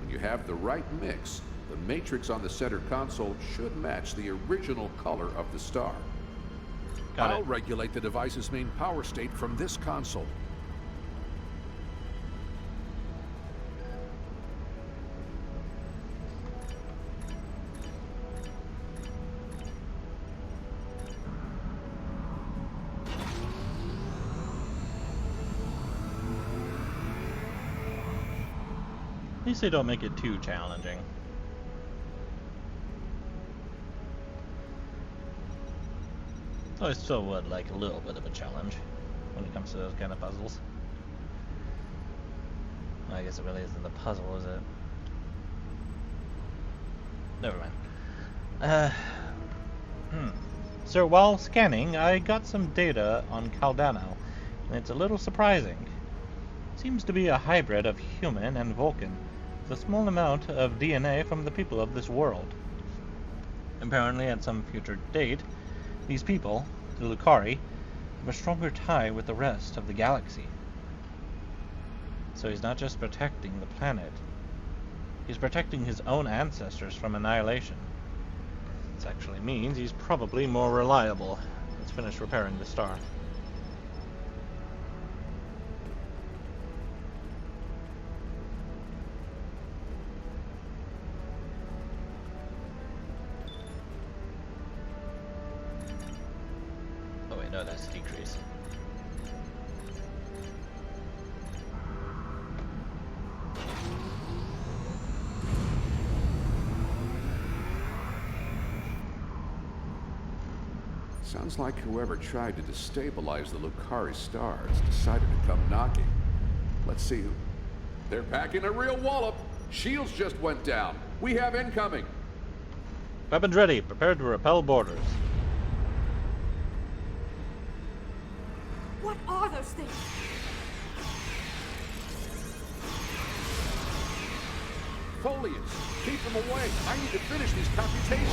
When you have the right mix, the matrix on the center console should match the original color of the star. I'll regulate the device's main power state from this console. At least they don't make it too challenging. I still would like a little bit of a challenge when it comes to those kind of puzzles. Well, I guess it really isn't a puzzle, is it? Never mind. So while scanning, I got some data on Caldano, and it's a little surprising. It seems to be a hybrid of human and Vulcan, with a small amount of DNA from the people of this world. Apparently, at some future date, these people, the Lucari, have a stronger tie with the rest of the galaxy. So he's not just protecting the planet, he's protecting his own ancestors from annihilation. This actually means he's probably more reliable. Let's finish repairing the star. Oh wait, no, that's decrease. Sounds like whoever tried to destabilize the Lucari stars decided to come knocking. Let's see who... They're packing a real wallop! Shields just went down! We have incoming! Weapons ready. Prepared to repel boarders. What are those things? Foliage! Keep them away! I need to finish these computations!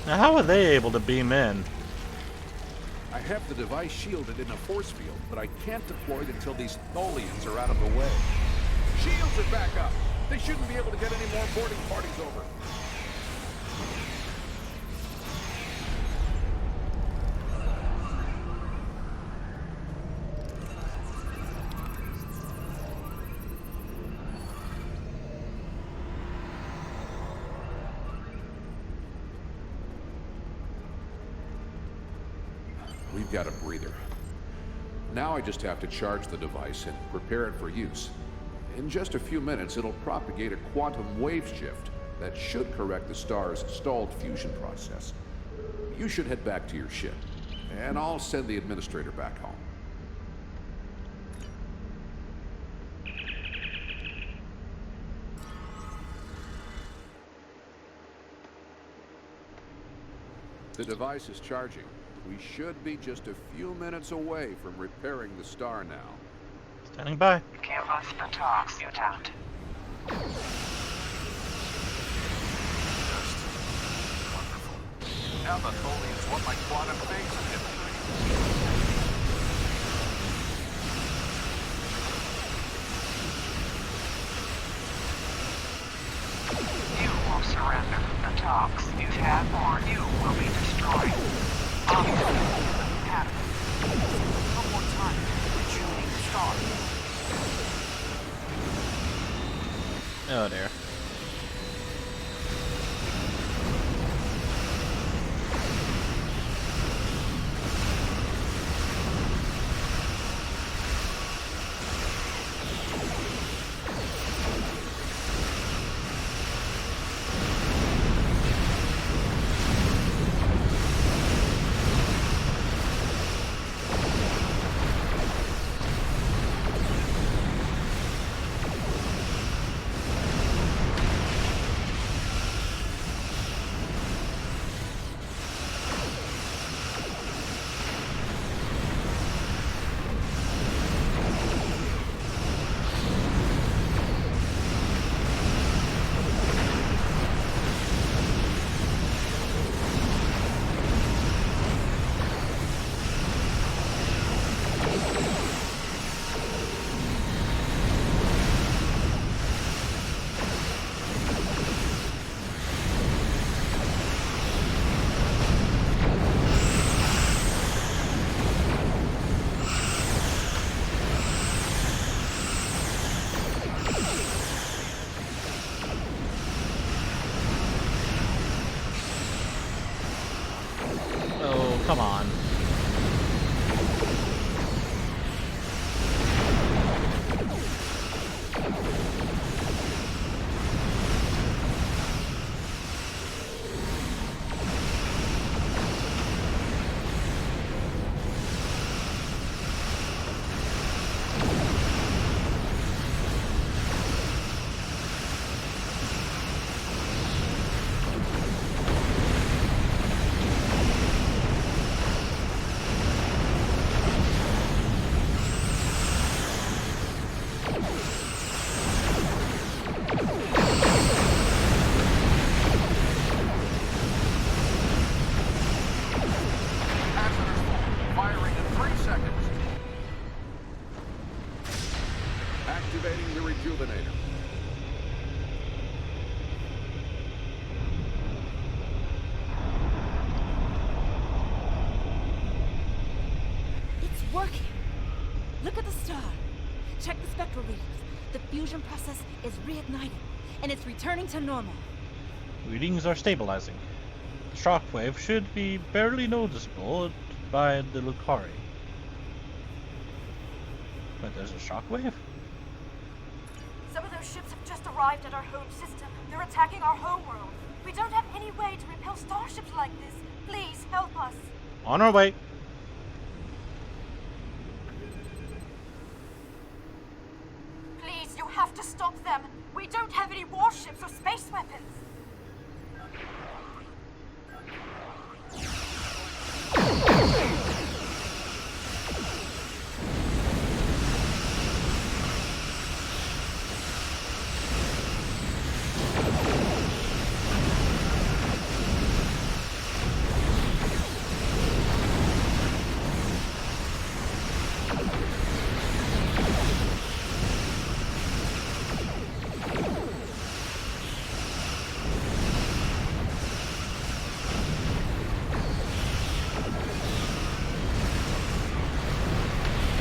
Now how are they able to beam in? I have the device shielded in a force field, but I can't deploy it until these Tholians are out of the way. Shields are back up! They shouldn't be able to get any more boarding parties over. We've got a breather. Now I just have to charge the device and prepare it for use. In just a few minutes, it'll propagate a quantum wave shift that should correct the star's stalled fusion process. You should head back to your ship, and I'll send the administrator back home. The device is charging. We should be just a few minutes away from repairing the star now. Standing by. Give us the talks, mutant. Wonderful. Now the Tholians want my quantum phase inhibitor. You will surrender the talks you've had, or you will be destroyed. Obviously, you have it. One more time, rejuvenating the star. Oh dear. Come on. Activating the rejuvenator. It's working. Look at the star. Check the spectral readings. The fusion process is reigniting, and it's returning to normal. Readings are stabilizing. The shockwave should be barely noticeable by the Lucari. But there's a shockwave? Some of those Those ships have just arrived at our home system. They're attacking our homeworld. We don't have any way to repel starships like this. Please, help us. On our way. Please, you have to stop them. We don't have any warships or space weapons.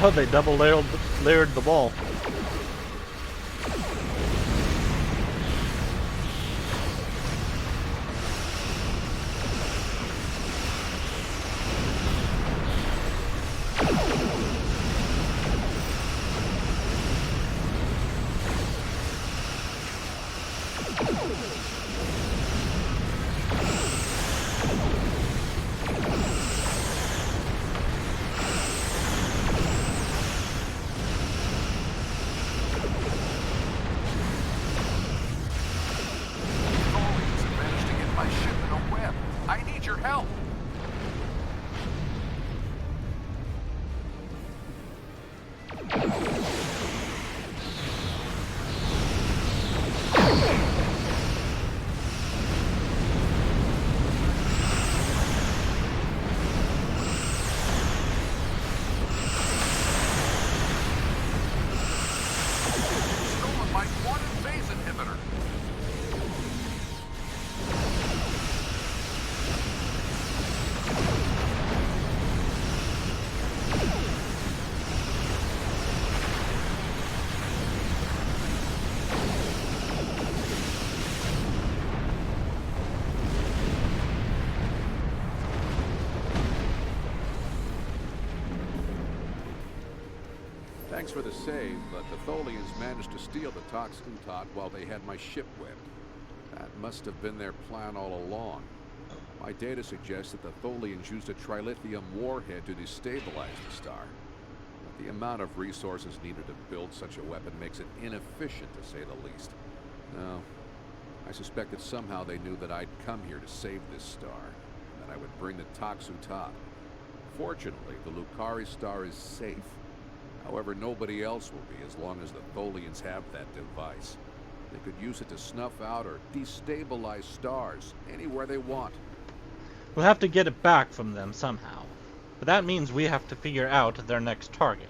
Oh, they double layered the ball. Thanks for the save, but the Tholians managed to steal the Tox Utot while they had my ship whipped. That must have been their plan all along. My data suggests that the Tholians used a trilithium warhead to destabilize the star. But the amount of resources needed to build such a weapon makes it inefficient, to say the least. No, I suspect that somehow they knew that I'd come here to save this star, and that I would bring the Tox Utot. Fortunately, the Lucari star is safe. However, nobody else will be as long as the Tholians have that device. They could use it to snuff out or destabilize stars anywhere they want. We'll have to get it back from them somehow. But that means we have to figure out their next target.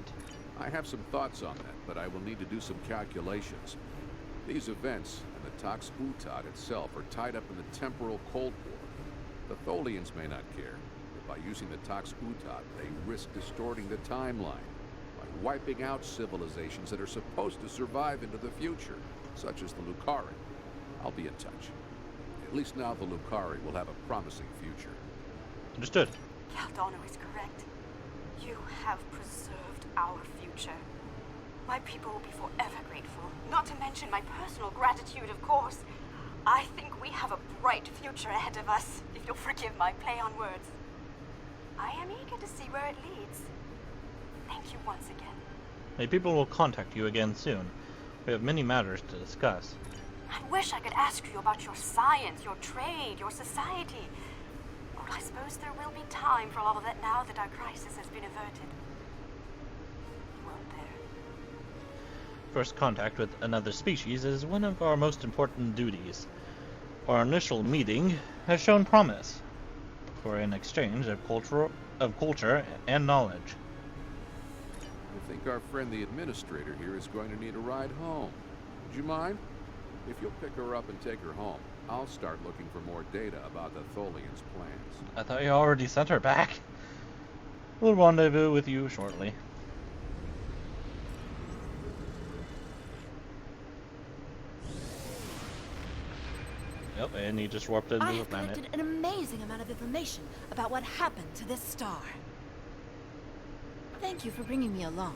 I have some thoughts on that, but I will need to do some calculations. These events and the Tox Utot itself are tied up in the temporal Cold War. The Tholians may not care, but by using the Tox Utot, they risk distorting the timeline, wiping out civilizations that are supposed to survive into the future, such as the Lucari. I'll be in touch. At least now the Lucari will have a promising future. Understood. Caldano is correct. You have preserved our future. My people will be forever grateful, not to mention my personal gratitude, of course. I think we have a bright future ahead of us, if you'll forgive my play on words. I am eager to see where it leads. Thank you once again. My people will contact you again soon. We have many matters to discuss. I wish I could ask you about your science, your trade, your society. Well, I suppose there will be time for all of that now that our crisis has been averted. You won't there. First contact with another species is one of our most important duties. Our initial meeting has shown promise for an exchange of culture and knowledge. I think our friend the administrator here is going to need a ride home. Would you mind? If you'll pick her up and take her home, I'll start looking for more data about the Tholians' plans. I thought you already sent her back. We'll rendezvous with you shortly. Yep, and he just warped into the planet. I have collected an amazing amount of information about what happened to this star. Thank you for bringing me along.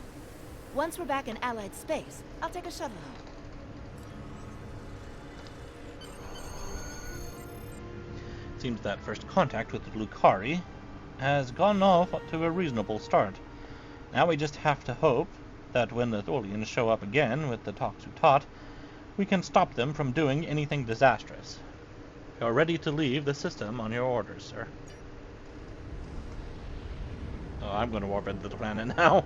Once we're back in Allied space, I'll take a shuttle home. seems that first contact with the Lucari has gone off to a reasonable start. Now we just have to hope that when the Tholians show up again with the Toxutot, we can stop them from doing anything disastrous. You're ready to leave the system on your orders, sir. Oh, I'm going to warp into the planet now.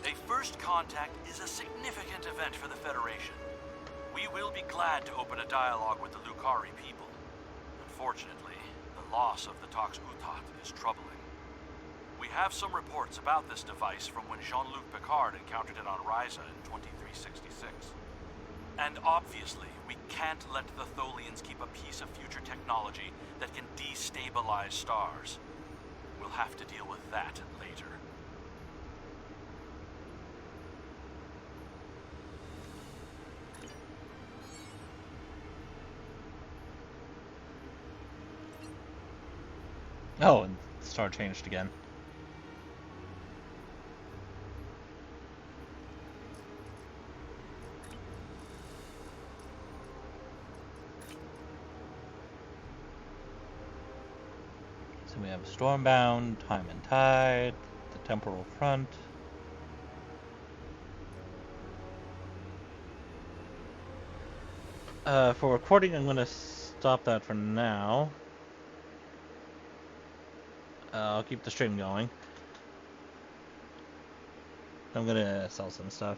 A first contact is a significant event for the Federation. We will be glad to open a dialogue with the Lucari people. Unfortunately, the loss of the Tox Utat is troubling. We have some reports about this device from when Jean-Luc Picard encountered it on Ryza in 2366. And obviously, we can't let the Tholians keep a piece of future technology that can destabilize stars. We'll have to deal with that later. Oh, and the star changed again. So we have Stormbound, Time and Tide, the Temporal Front. For recording, I'm going to stop that for now. I'll keep the stream going. I'm gonna sell some stuff.